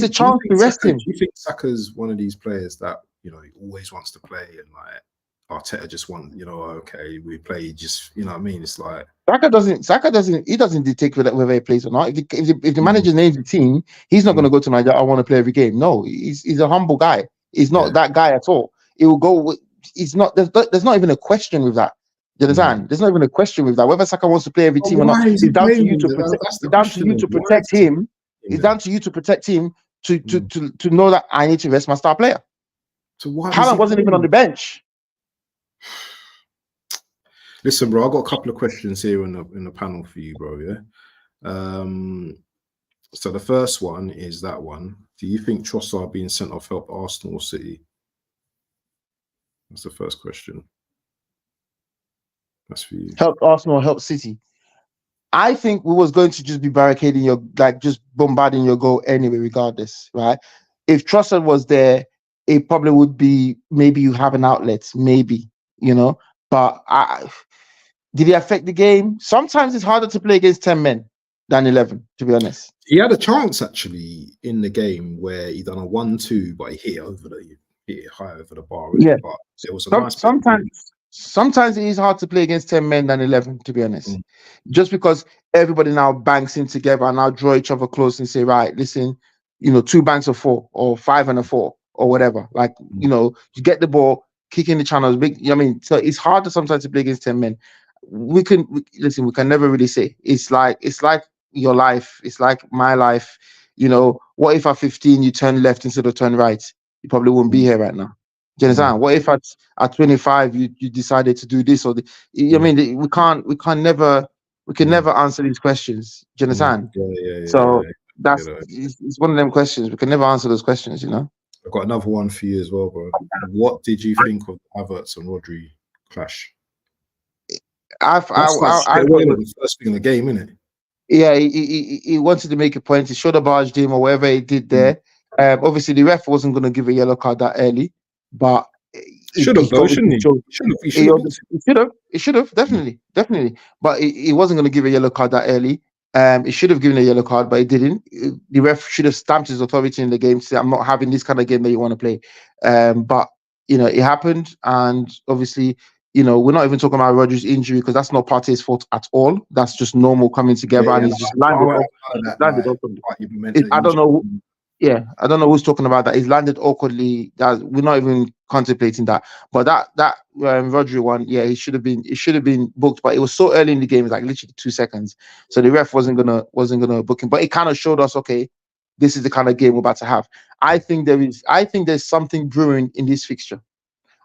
a chance to rest him. Do you think Saka's one of these players that he always wants to play, and like Arteta just okay, we play, just what I mean? It's like Saka doesn't. He doesn't dictate whether he plays or not. If the manager names the team, he's not going to go to manager. I want to play every game. No, he's a humble guy. He's not that guy at all. He will go. He's not. There's not even a question with that. You understand? There's not even a question with that. Whether Saka wants to play every team or not, it's down to you to protect. It's down to you to protect him. It's down to you to protect him to know that I need to rest my star player. So why Haaland wasn't even on the bench. Listen, bro, I've got a couple of questions here in the panel for you, bro. Yeah. So the first one is that one. Do you think Trossard being sent off helped Arsenal or City? That's the first question. That's for you. Help Arsenal, help City. I think we was going to just be barricading just bombarding your goal anyway, regardless, right? If Trossard was there, it probably would be, maybe you have an outlet, maybe, but did it affect the game? Sometimes it's harder to play against 10 men than 11, to be honest. He had a chance actually in the game where he done a 1-2, but he hit it high over the bar. Really. Yeah, but it was a nice. Sometimes it is hard to play against 10 men than 11, to be honest. Just because everybody now banks in together and now draw each other close and say, right, listen, 2 banks of 4 or 5 and a 4 or whatever. Like, you get the ball, kick in the channels, big. So it's harder sometimes to play against 10 men. We can never really say. It's like your life. It's like my life. What if at 15 you turn left instead of turn right? You probably wouldn't be here right now. Do you understand? What if at 25 you decided to do this or we can never answer these questions. Do you understand? So that's it's one of them questions. We can never answer those questions, I've got another one for you as well, bro. What did you think of Havertz and Rodri clash? I the first thing in the game, isn't it? Yeah, he wanted to make a point. He shoulder barged him or whatever he did there. Obviously, the ref wasn't going to give a yellow card that early, but should have, shouldn't he? He should have, definitely. But he wasn't going to give a yellow card that early. He should have given a yellow card, but he didn't. The ref should have stamped his authority in the game to say, I'm not having this kind of game that you want to play. But it happened, and obviously, we're not even talking about Rodri's injury because that's not Partey's fault at all. That's just normal coming together, and he's just landed. I don't know. Yeah, I don't know who's talking about that. He's landed awkwardly. We're not even contemplating that. But that Rodri one, yeah, it should have been booked. But it was so early in the game, it's like literally 2 seconds. So the ref wasn't gonna book him. But it kind of showed us, okay, this is the kind of game we're about to have. I think there's something brewing in this fixture.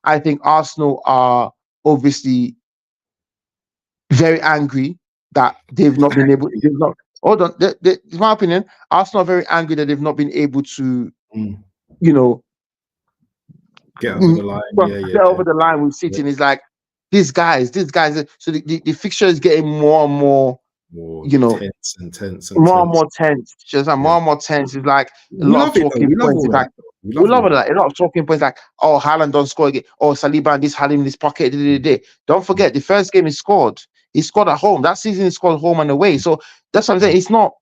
I think Arsenal are obviously very angry that they've not been able. Hold on. In my opinion, Arsenal are very angry that they've not been able to, get over the line. Get over the line with City. And it's like these guys. So the fixture is getting more and more, tense. More and more tense. Just like more and more tense. It's like a lot of talking points. We love it. A lot of talking points like, oh, Haaland don't score again. Oh, Saliba and this had him in his pocket. Don't forget, the first game he scored at home. That season he scored home and away. So that's what I'm saying. It's not,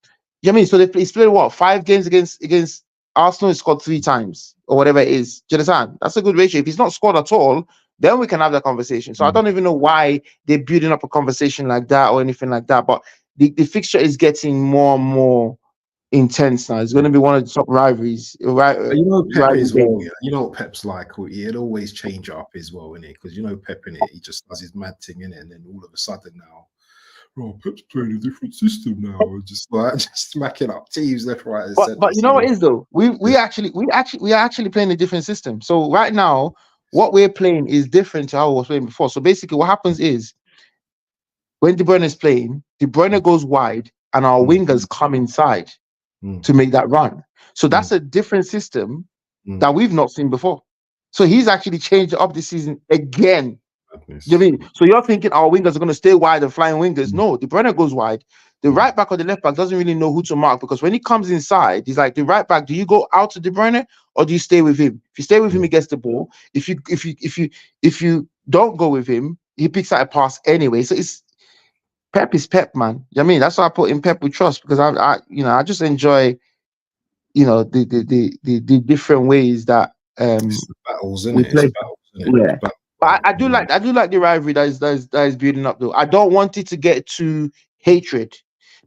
so he's played what, 5 games against Arsenal, he scored 3 times or whatever it is. Do you understand? That's a good ratio. If he's not scored at all, then we can have that conversation. So I don't even know why they're building up a conversation like that or anything like that. But the fixture is getting more and more intense now. It's going to be one of the top rivalries. Pep as well. You know what Pep's like. He'd always change it up as well, innit? Because Pep in it, he just does his mad thing in it, and then all of a sudden now, Pep's playing a different system now. Just smacking up teams left, right, and center. But you know what it is though? We are actually playing a different system. So right now, what we're playing is different to how we were playing before. So basically, what happens is when De Bruyne is playing, De Bruyne goes wide, and our wingers come inside to make that run. So that's a different system that we've not seen before. So he's actually changed it up this season again. Yes. You know what I mean? So you're thinking our wingers are going to stay wide and flying wingers. No, De Bruyne goes wide. The right back or the left back doesn't really know who to mark, because when he comes inside, he's like, the right back, do you go out to De Bruyne or do you stay with him? If you stay with him, he gets the ball. If you don't go with him, he picks out a pass anyway. So it's Pep is Pep, man. You know what I mean? That's why I put in Pep with trust, because I just enjoy, the different ways that It's the battles, isn't we it? It's play. battles, isn't it? Yeah. It's battles, But I do like the rivalry that is building up though. I don't want it to get to hatred,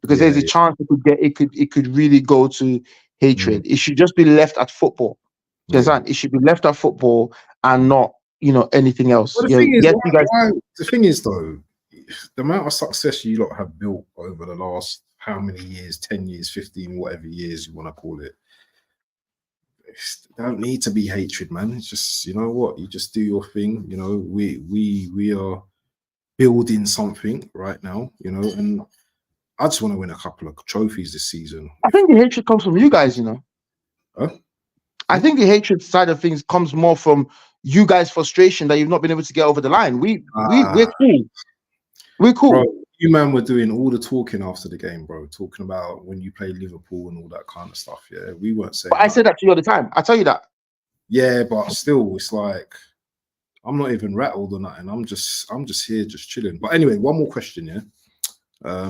because there's a chance it could really go to hatred. It should just be left at football. You understand? It should be left at football and not anything else. Well, the thing is, the thing is though, the amount of success you lot have built over the last how many years, 10 years, 15, whatever years you want to call it. Don't need to be hatred, man. It's just, you know what, you just do your thing. We are building something right now, and I just want to win a couple of trophies this season. I think the hatred comes from you guys, Huh? I think the hatred side of things comes more from you guys' frustration that you've not been able to get over the line. We're cool. We're cool. Bro, you man were doing all the talking after the game, bro. Talking about when you play Liverpool and all that kind of stuff. Yeah, we weren't saying. But I say that to you all the time. I tell you that. Yeah, but still, it's like I'm not even rattled or nothing. I'm just here, just chilling. But anyway, one more question. Yeah,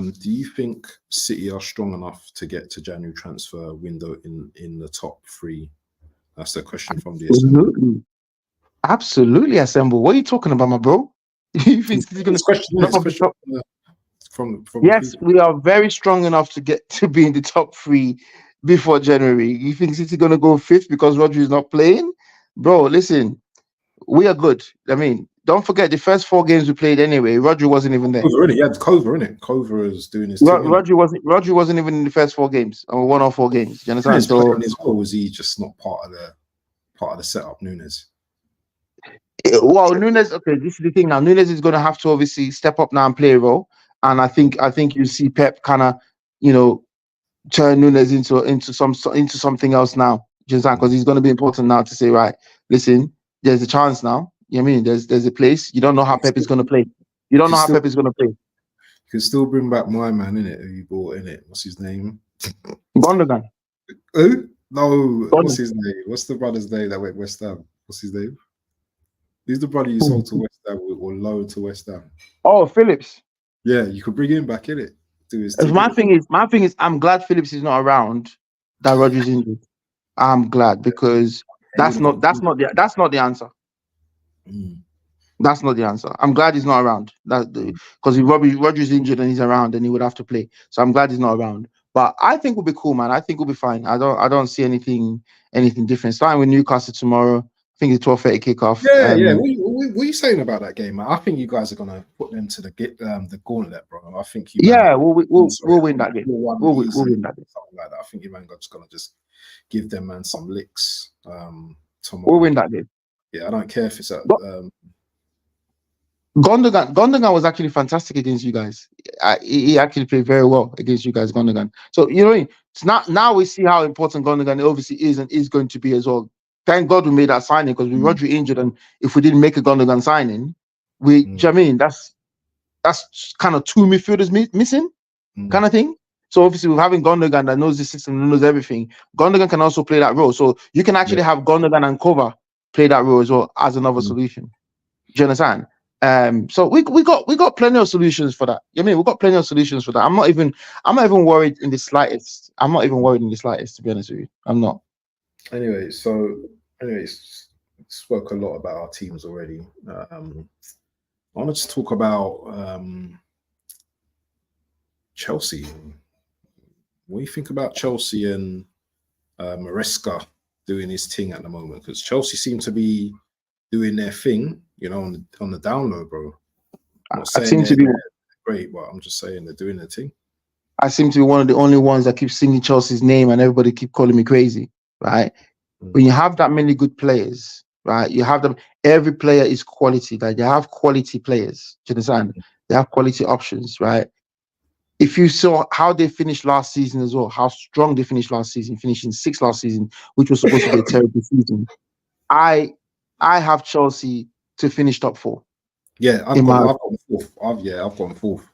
do you think City are strong enough to get to January transfer window in the top 3? That's the question from the Assemble. Absolutely, Assemble. What are you talking about, my bro? You think he's going to from yes, we are very strong enough to get to be in the top 3 before January. You think City going to go 5th because Rodri is not playing? Bro, listen, we are good. I mean, don't forget the first 4 games we played anyway. Rodri wasn't even there. He had Cover, innit? Cover is doing his thing. Rodri wasn't even in the first 4 games, or 1 or 4 games. Do you understand? So, was he just not part of the setup, Nunes? Well, Nunes. Okay, this is the thing now. Nunes is going to have to obviously step up now and play a role. And I think you see Pep kind of, turn Nunes into something else now, just because he's going to be important now to say, right, listen, there's a chance now. You know what I mean? There's a place. You don't know how Pep is going to play. You don't know how Pep is going to play. You can still bring back my man, innit? Who you bought, innit? What's his name? Gundogan. Who? No. What's his name? What's the brother's name that went West Ham? What's his name? Who's the brother you sold to West Ham or loaned to West Ham? Oh, Phillips. Yeah, you could bring him back, innit? My thing is, I'm glad Phillips is not around. That Rodri's injured. I'm glad, because that's not the answer. That's not the answer. I'm glad he's not around. Because if Rodri's injured and he's around, then he would have to play. So I'm glad he's not around. But I think we'll be cool, man. I think we'll be fine. I don't see anything different. Starting with Newcastle tomorrow. I think it's 12:30 kickoff. Yeah. What are you saying about that game, man? I think you guys are gonna put them to the gauntlet, bro. I think you. Yeah, we'll win that game. We'll win that game. Something like that. I think you man just gonna just give them man some licks. Tomorrow. We'll win that game. Yeah, I don't care if it's at. Gundogan was actually fantastic against you guys. He actually played very well against you guys, Gundogan. So it's not now we see how important Gundogan obviously is and is going to be as well. Thank God we made that signing, because with Rodri injured, and if we didn't make a Gundogan signing, do you know what I mean? That's kind of 2 midfielders missing, kind of thing. So obviously, with having Gundogan that knows the system, knows everything, Gundogan can also play that role. So you can actually have Gundogan and Cover play that role as well as another solution. Do you understand? So we got plenty of solutions for that. You know what I mean, we've got plenty of solutions for that. I'm not even worried in the slightest. To be honest with you. I'm not. Anyways, spoke a lot about our teams already. I want to just talk about Chelsea. What do you think about Chelsea and Maresca doing his thing at the moment? Because Chelsea seem to be doing their thing, on the down low, bro. I seem to be great, but I'm just saying they're doing their thing. I seem to be one of the only ones that keep singing Chelsea's name, and everybody keep calling me crazy. Right? When you have that many good players, right? You have them. Every player is quality. Like, they have quality players. Do you understand? They have quality options, right? If you saw how they finished last season as well, how strong they finished last season, finishing 6th last season, which was supposed to be a terrible season. I have Chelsea to finish top 4. Yeah, I've In my gone fourth. I've gone fourth.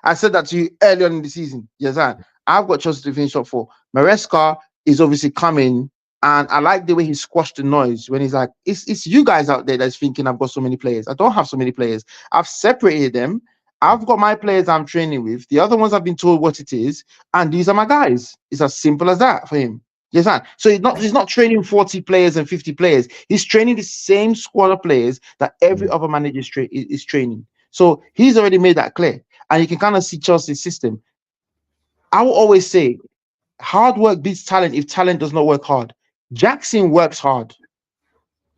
I said that to you early on in the season. Yes, I've got Chelsea to finish top 4. Maresca is obviously coming, and I like the way he squashed the noise when he's like, it's you guys out there that's thinking I've got so many players. I don't have so many players. I've separated them. I've got my players I'm training with. The other ones I've been told what it is, and these are my guys. It's as simple as that for him. Yes, so he's not training 40 players and 50 players. He's training the same squad of players that every other manager is training. So he's already made that clear, and you can kind of see Chelsea's system. I will always say, hard work beats talent if talent does not work hard. Jackson works hard.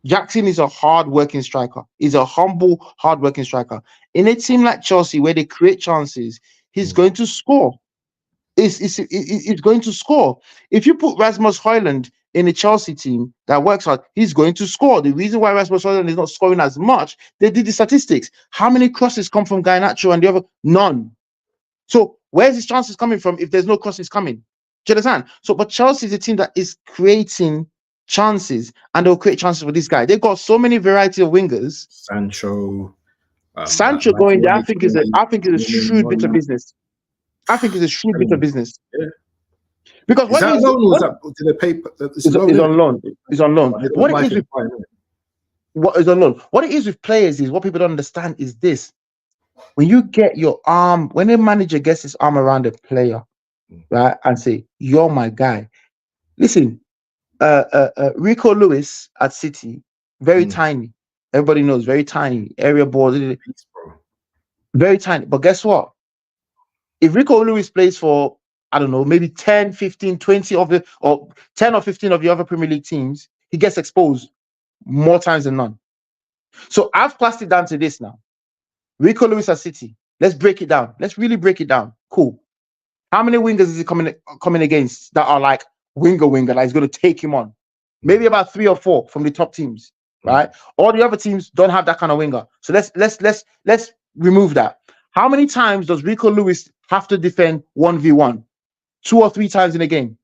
Jackson is a hard-working striker. He's a humble, hard-working striker. In a team like Chelsea, where they create chances, he's going to score. It's going to score. If you put Rasmus Højlund in a Chelsea team that works hard, he's going to score. The reason why Rasmus Højlund is not scoring as much, they did the statistics. How many crosses come from Garnacho and the other? None. So where's his chances coming from if there's no crosses coming? Do you understand? So, but Chelsea is a team that is creating chances, and they'll create chances for this guy. They've got so many variety of wingers. Sancho going there, I think is a shrewd bit of business. I think it's a shrewd bit of business. Yeah. Because what is on loan? It's on loan. What is on loan? What it is with players is what people don't understand is this: when you get your arm, when a manager gets his arm around a player, right, and say, "You're my guy." Listen, Rico Lewis at City, very tiny. Everybody knows, very tiny area ball, very tiny. But guess what? If Rico Lewis plays for, I don't know, maybe 10, 15, 20 of the, or 10 or 15 of the other Premier League teams, he gets exposed more times than none. So I've classed it down to this now. Rico Lewis at City. Let's break it down. Let's really break it down. Cool. How many wingers is he coming against that are like winger that is going to take him on? Maybe about 3 or 4 from the top teams, right? All the other teams don't have that kind of winger. So let's remove that. How many times does Rico Lewis have to defend 1v1? 2 or 3 times in a game.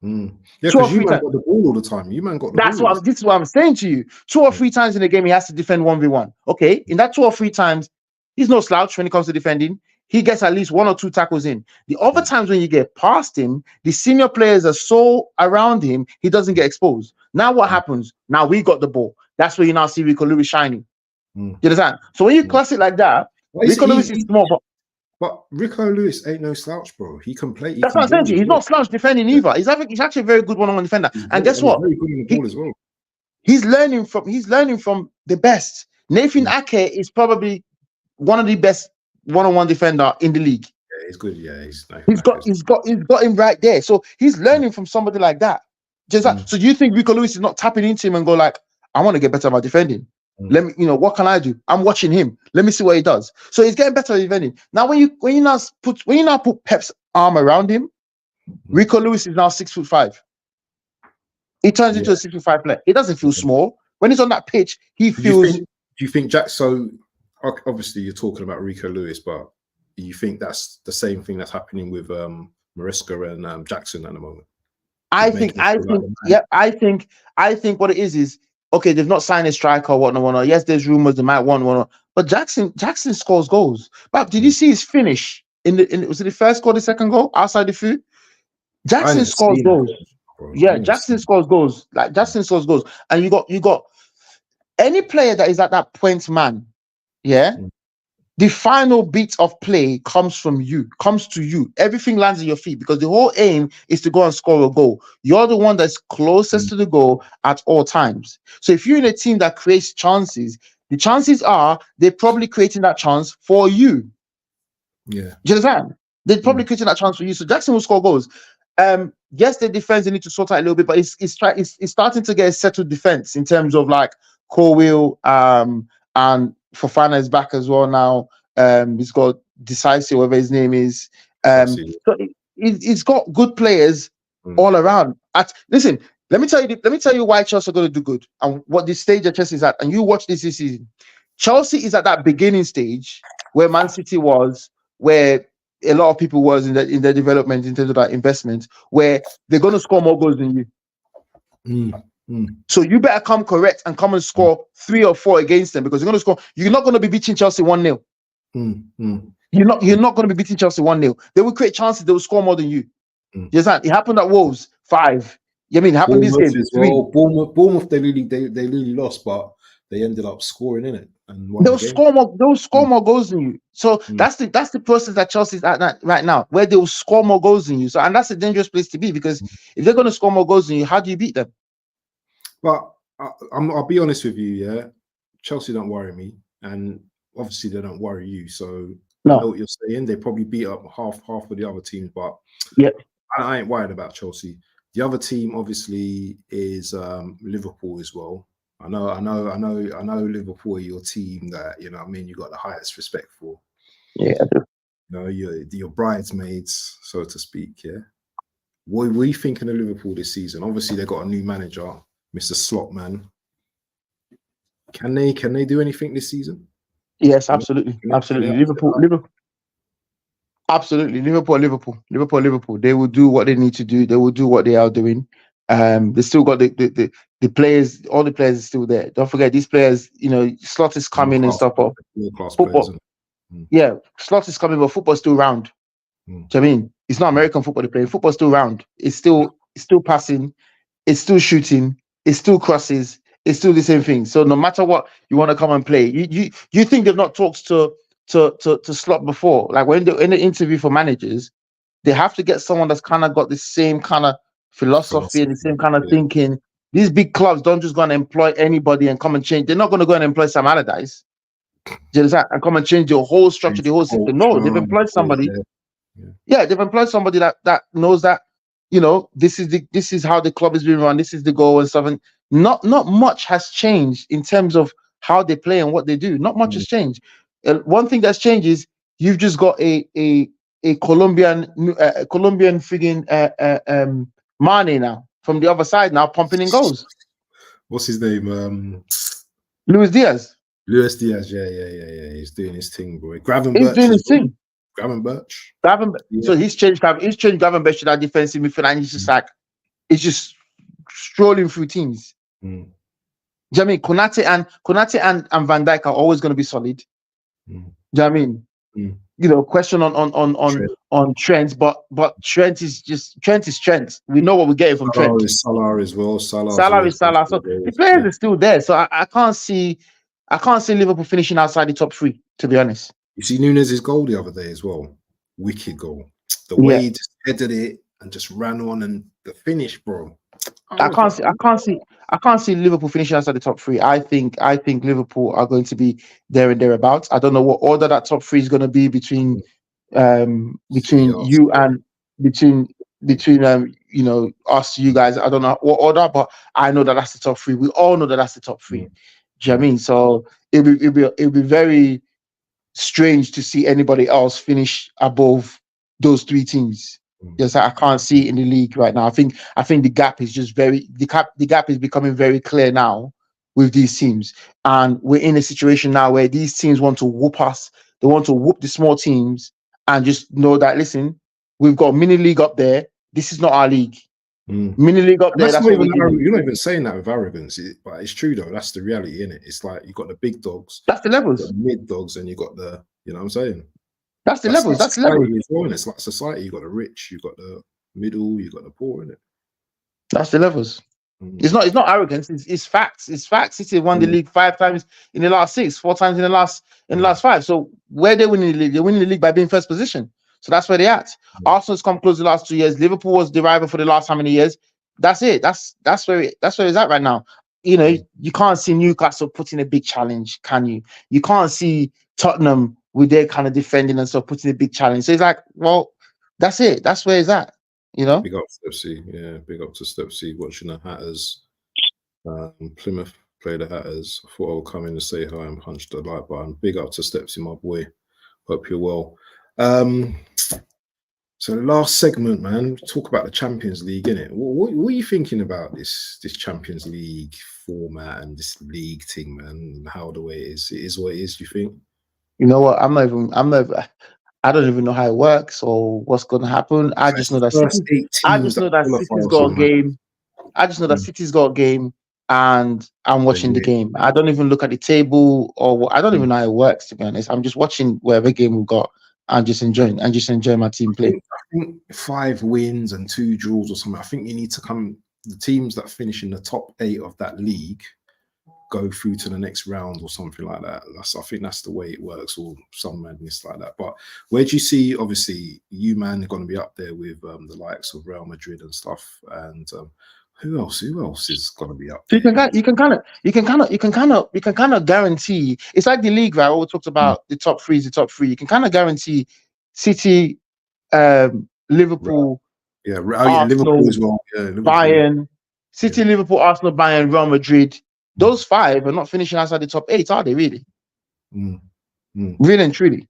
Yeah, because you man got the ball all the time. You man got the ball. This is what I'm saying to you. 2 or 3 times in a game, he has to defend 1v1. Okay, in that 2 or 3 times, he's no slouch when it comes to defending. He gets at least 1 or 2 tackles in. The other times when you get past him, the senior players are so around him, he doesn't get exposed. Now what happens? Now we got the ball. That's where you now see Rico Lewis shining. You understand? So when you class it like that, Rico Lewis is small, but Rico Lewis ain't no slouch, bro. He can play. That's what I'm saying to you. He's not slouch defending either. He's actually a very good one-on-one defender. And guess what? Very good in the ball as well. He's learning from the best. Nathan Ake is probably one of the best one-on-one defender in the league. Yeah, he's good. Yeah, he's got him right there. So he's learning from somebody like that. So do you think Rico Lewis is not tapping into him and go like, I want to get better at my defending? Let me, what can I do? I'm watching him. Let me see what he does. So he's getting better at defending. Now, when you now put Pep's arm around him, Rico Lewis is now 6'5". He turns into a 6'5" player. He doesn't feel small. When he's on that pitch, he feels. Do you think Jack? So obviously you're talking about Rico Lewis, but do you think that's the same thing that's happening with Maresca and Jackson at the moment? I think what it is. Okay, they've not signed a striker or whatnot. Yes, there's rumors they might want one, but Jackson scores goals. But did you see his finish was it the first goal, the second goal outside the foot? Jackson scores goals. Jackson scores goals. Like Jackson scores goals, and you got any player that is at that point man. Yeah, the final bit of play comes to you. Everything lands at your feet because the whole aim is to go and score a goal. You're the one that's closest to the goal at all times. So if you're in a team that creates chances, the chances are they're probably creating that chance for you. Yeah. Do you understand? They're probably creating that chance for you. So Jackson will score goals. Yes, the defense they need to sort out a little bit, but it's starting to get a settled defense in terms of like Colwill and Fofana is back as well now. He's got Decisive, whatever his name is. So he's got good players all around. Listen, let me tell you why Chelsea are going to do good and what the stage that Chelsea is at. And you watch this season. Chelsea is at that beginning stage where Man City was, where a lot of people was in their development in terms of that investment, where they're going to score more goals than you. So you better come correct and come and score 3 or 4 against them, because you're going to score. You're not going to be beating Chelsea 1-0. You're not going to be beating Chelsea 1-0. They will create chances. They will score more than you. Yes, it happened at Wolves 5. You mean it happened this game? As well. Bournemouth, they really lost, but they ended up scoring in it. And They'll score more goals than you. So that's the process that Chelsea's at right now, where they will score more goals than you. So, and that's a dangerous place to be, because if they're going to score more goals than you, how do you beat them? But I'll be honest with you, yeah. Chelsea don't worry me, and obviously they don't worry you. So I know what you're saying. They probably beat up half of the other teams, but I ain't worried about Chelsea. The other team obviously is Liverpool as well. I know Liverpool are your team that, you know what I mean, you got the highest respect for. Yeah. You know, your bridesmaids, so to speak, yeah. What were you thinking of Liverpool this season? Obviously they got a new manager, Mr. Slotman. Can they do anything this season? Yes, absolutely. Absolutely. Liverpool. Absolutely. Liverpool. They will do what they need to do. They will do what they are doing. They still got the players, all the players are still there. Don't forget these players, you know, Slot is coming and stuff. But football. Yeah, Slot is coming, but football's still round. Do you know what I mean? It's not American football they're playing. Football's still round. It's still passing, it's still shooting, it's still crosses, it's still the same thing. So no matter what you want to come and play, you think they've not talked to Slot before? Like when they're in the interview for managers, they have to get someone that's kind of got the same kind of philosophy and the same kind of thinking. These big clubs don't just go and employ anybody and come and change. They're not going to go and employ Sam Allardyce, and come and change your whole structure, the whole system. No, they've employed somebody. Yeah, they've employed somebody that knows that, you know, this is how the club is being run. This is the goal and stuff. And not much has changed in terms of how they play and what they do. Not much has changed. One thing that's changed is you've just got a Colombian frigging Mane now from the other side now pumping in goals. What's his name? Luis Diaz. Yeah. He's doing his thing, boy. He's doing his thing. Gravenberch. So he's changed Gravenberch to that defensive midfield, and he's just like, it's just strolling through teams. Do you know what I mean? Konate and Van Dijk are always going to be solid. Do you know what I mean? You know, question on Trent, but Trent is Trent. We know what we're getting from Trent. Salah as well. Salah. So the players are still there. So I can't see Liverpool finishing outside the top 3, to be honest. You see Nunez's goal the other day as well. Wicked goal. The way he just headed it and just ran on, and the finish, bro. I can't see Liverpool finishing outside the top 3. I think Liverpool are going to be there and thereabouts. I don't know what order that top 3 is going to be between you and between you know, us, you guys. I don't know what order, but I know that that's the top 3. We all know that that's the top 3. Do you know what I mean? So it'll be very strange to see anybody else finish above those 3 teams. Yes, I can't see it in the league right now. I think the gap is just the gap is becoming very clear now with these teams, and we're in a situation now where these teams want to whoop us. They want to whoop the small teams, and just know that, listen, we've got mini league up there. This is not our league. Mini league up there. That's what you're not even saying that with arrogance, but it's true though. That's the reality, innit? It's like you got the big dogs. That's the levels. The mid dogs, and you got the, you know what I'm saying? That's the levels. That's the levels. It's like society. You got the rich, you got the middle, you got the poor, innit? That's the levels. It's not arrogance. It's facts. It's facts. City won the league 5 times in the last 6, 4 times in the last 5. So where they winning the league? They're winning the league by being first position. So that's where they're at. Arsenal's come close the last 2 years. Liverpool was the rival for the last how many years? That's it. That's where it's at right now. You know, you can't see Newcastle putting a big challenge, can you? You can't see Tottenham with their kind of defending and stuff putting a big challenge. So it's like, well, that's it. That's where it's at. You know? Big up to Step C. Yeah, big up to Step C watching the Hatters. Plymouth play the Hatters. I thought I would come in and say hi and punch the like button. Big up to Step C, my boy. Hope you're well. So the last segment, man, talk about the Champions League, innit? What are you thinking about this Champions League format and this league thing, man? And how the way it is what it is, do you think? You know what? I don't even know how it works or what's going to happen. I just know that City's got a game. I just know that City's got a game. and I'm watching the game. I don't even look at the table or I don't even know how it works, to be honest. I'm just watching whatever game we've got and just enjoying my team play. I think 5 wins and 2 draws or something. I think you need to come. The teams that finish in the top 8 of that league go through to the next round or something like that. I think that's the way it works, or some madness like that. But where do you see, obviously, you man are going to be up there with the likes of Real Madrid and stuff, and who else is going to be up there? You can kind of guarantee. It's like the league, right? We talked about the top three. You can kind of guarantee City, Liverpool, Arsenal, Liverpool as well. Yeah, Liverpool. Bayern, City, Liverpool, Arsenal, Bayern, Real Madrid. Those 5 are not finishing outside the top 8, are they? Really? Really and truly.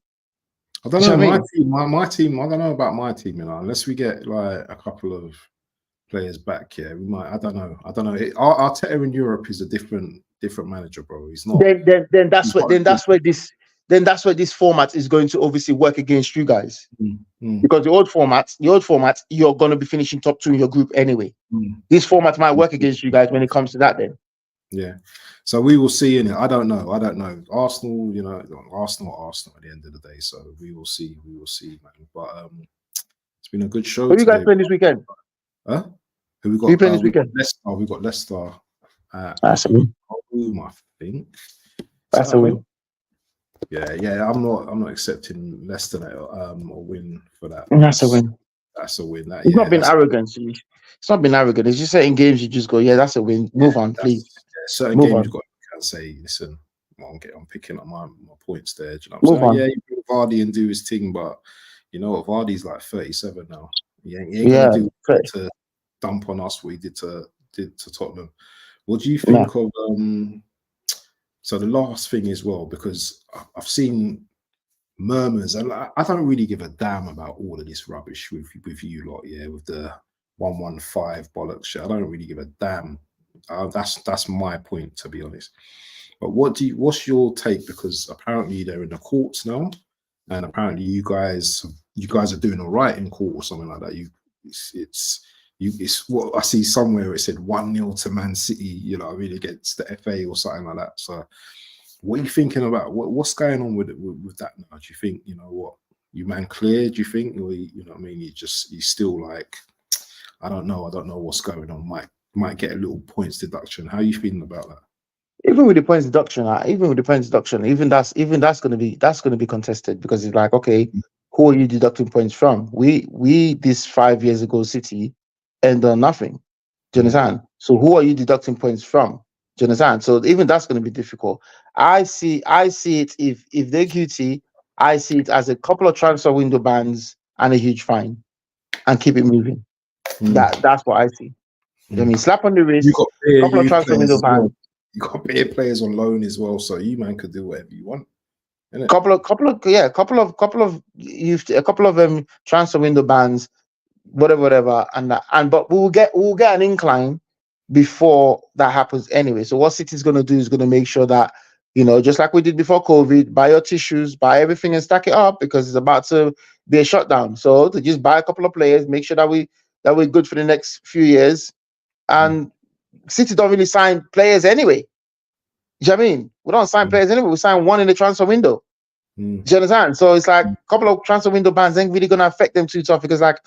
I don't know. My team. I don't know about my team. You know, unless we get like a couple of players back here, we might. I don't know. Arteta in Europe is a different manager, bro. He's not. Then that's where this format is going to obviously work against you guys, because the old format, you're going to be finishing top 2 in your group anyway. This format might work against you guys when it comes to that. Then. Yeah, so we will see in it. I don't know. Arsenal, you know, Arsenal at the end of the day. So we will see, man. But it's been a good show. Who you guys playing this weekend? Huh? Who we got? Who you playing this weekend? Leicester. We got Leicester. That's a win. I think. That's a win. Yeah. I'm not accepting Leicester a win for that. That's a win. That's a win. It's not been arrogant. It's not been arrogant. It's just certain games you just go, yeah, that's a win. Move on, please. Certain games you can say, listen, I'm picking up my points there. Do you know what I'm saying? Yeah, you bring Vardy and do his thing, but you know what? Vardy's like 37 now. He ain't gonna do to dump on us what he did to Tottenham. What do you think of so the last thing as well, because I've seen murmurs, and I don't really give a damn about all of this rubbish with you lot, with the 115 bollocks shit. I don't really give a damn. That's my point, to be honest. But what's your take? Because apparently they're in the courts now, and apparently you guys are doing all right in court or something like that. It's what I see somewhere. It said 1-0 to Man City, you know, really against the FA or something like that. So what are you thinking about? What's going on with that now? Do you think, you know what, you man clear? Do you think, or you know what I mean? You still like, I don't know what's going on. Might get a little points deduction. How are you feeling about that? Even with the points deduction, even that's going to be contested, because it's like, okay, who are you deducting points from? We this 5 years ago City ended on nothing. Do you understand? So who are you deducting points from? Do you understand? So even that's going to be difficult. I see it, if they're guilty, I see it as a couple of transfer window bans and a huge fine, and keep it moving. That's what I see. You know what I mean? Slap on the wrist, couple of transfer window bans. You got better players on loan as well, so you man could do whatever you want. A couple of transfer window bans, whatever, but we'll get an incline before that happens anyway. So what City's going to do is going to make sure that, you know, just like we did before COVID, buy your tissues, buy everything and stack it up, because it's about to be a shutdown. So to just buy a couple of players, make sure that we're good for the next few years. And City don't really sign players anyway. Do you know what I mean? We don't sign players anyway. We sign one in the transfer window. Do you understand? So it's like a couple of transfer window bans ain't really going to affect them too tough, because like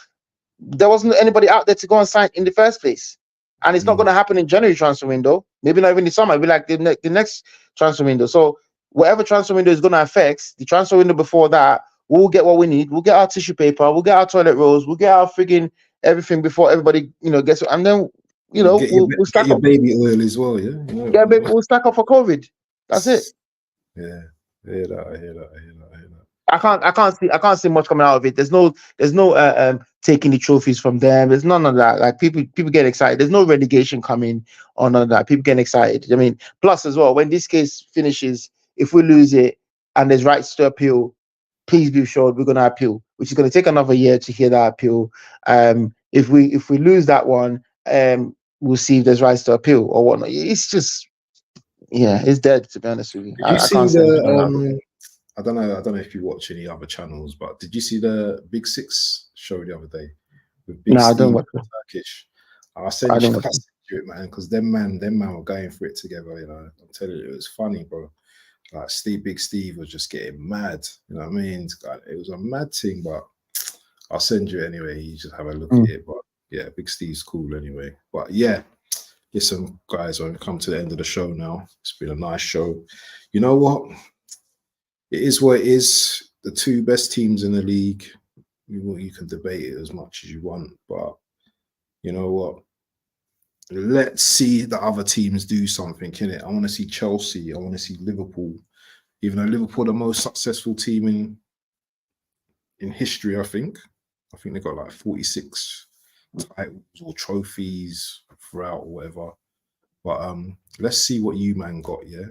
there wasn't anybody out there to go and sign in the first place. And it's not going to happen in January transfer window. Maybe not even the summer. It'll be like the next transfer window. So whatever transfer window is going to affect, the transfer window before that, we'll get what we need. We'll get our tissue paper. We'll get our toilet rolls. We'll get our frigging everything before everybody, you know, gets. And then, you know, we'll stack up. Baby oil as well, yeah. Yeah, baby, we'll stack up for COVID. That's it. Yeah, I hear that. I can't see much coming out of it. There's no taking the trophies from them. There's none of that. Like people get excited. There's no relegation coming or none of that. People get excited. I mean, plus as well, when this case finishes, if we lose it and there's rights to appeal, please be assured we're gonna appeal, which is gonna take another year to hear that appeal. If we lose that one, we'll see if there's rights to appeal or whatnot. It's just, yeah, it's dead, to be honest with you. I don't know if you watch any other channels, but did you see the Big Six show the other day? With Big I don't watch it. Turkish. do it, man, because them man were going for it together. You know, I'm telling you, it was funny, bro. Like Big Steve was just getting mad. You know what I mean? It was a mad thing, but I'll send you anyway. You just have a look at it. But yeah, Big Steve's cool anyway. But yeah, listen, guys, we've come to the end of the show now. It's been a nice show. You know what? It is what it is. The two best teams in the league. You can debate it as much as you want, but you know what? Let's see the other teams do something, innit? I want to see Chelsea. I want to see Liverpool. Even though Liverpool are the most successful team in history, I think they got like 46 titles or trophies throughout or whatever. But let's see what you man got, yeah?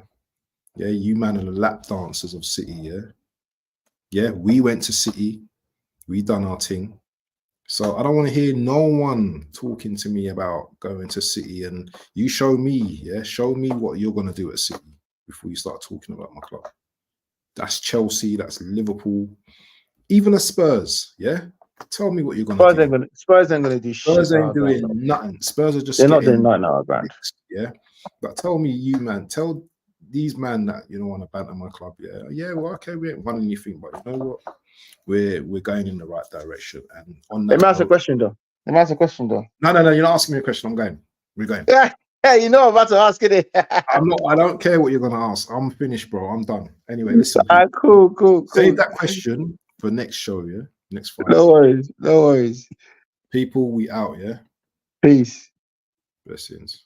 Yeah, you man are the lap dancers of City, yeah? Yeah, we went to City. We done our thing. So I don't want to hear no one talking to me about going to City, and you show me, yeah? Show me what you're going to do at City before you start talking about my club. That's Chelsea, that's Liverpool, even the Spurs, yeah? Tell me what you're going to do. Spurs ain't going to do shit. Spurs ain't doing nothing. Spurs are just They're not doing nothing out grand. Yeah? But tell me, you man, tell these man that you don't want to banter my club, yeah? Yeah, well, okay, we ain't won anything, but you know what? We're going in the right direction. And on that, Let me ask a question though. No, you're not asking me a question. I'm going. We're going. Yeah, you know I'm about to ask it. I'm not. I don't care what you're gonna ask. I'm finished, bro. I'm done. Anyway, listen. Cool. Save that question for next show. Yeah, next Friday. No worries. People, we out. Yeah. Peace. Blessings.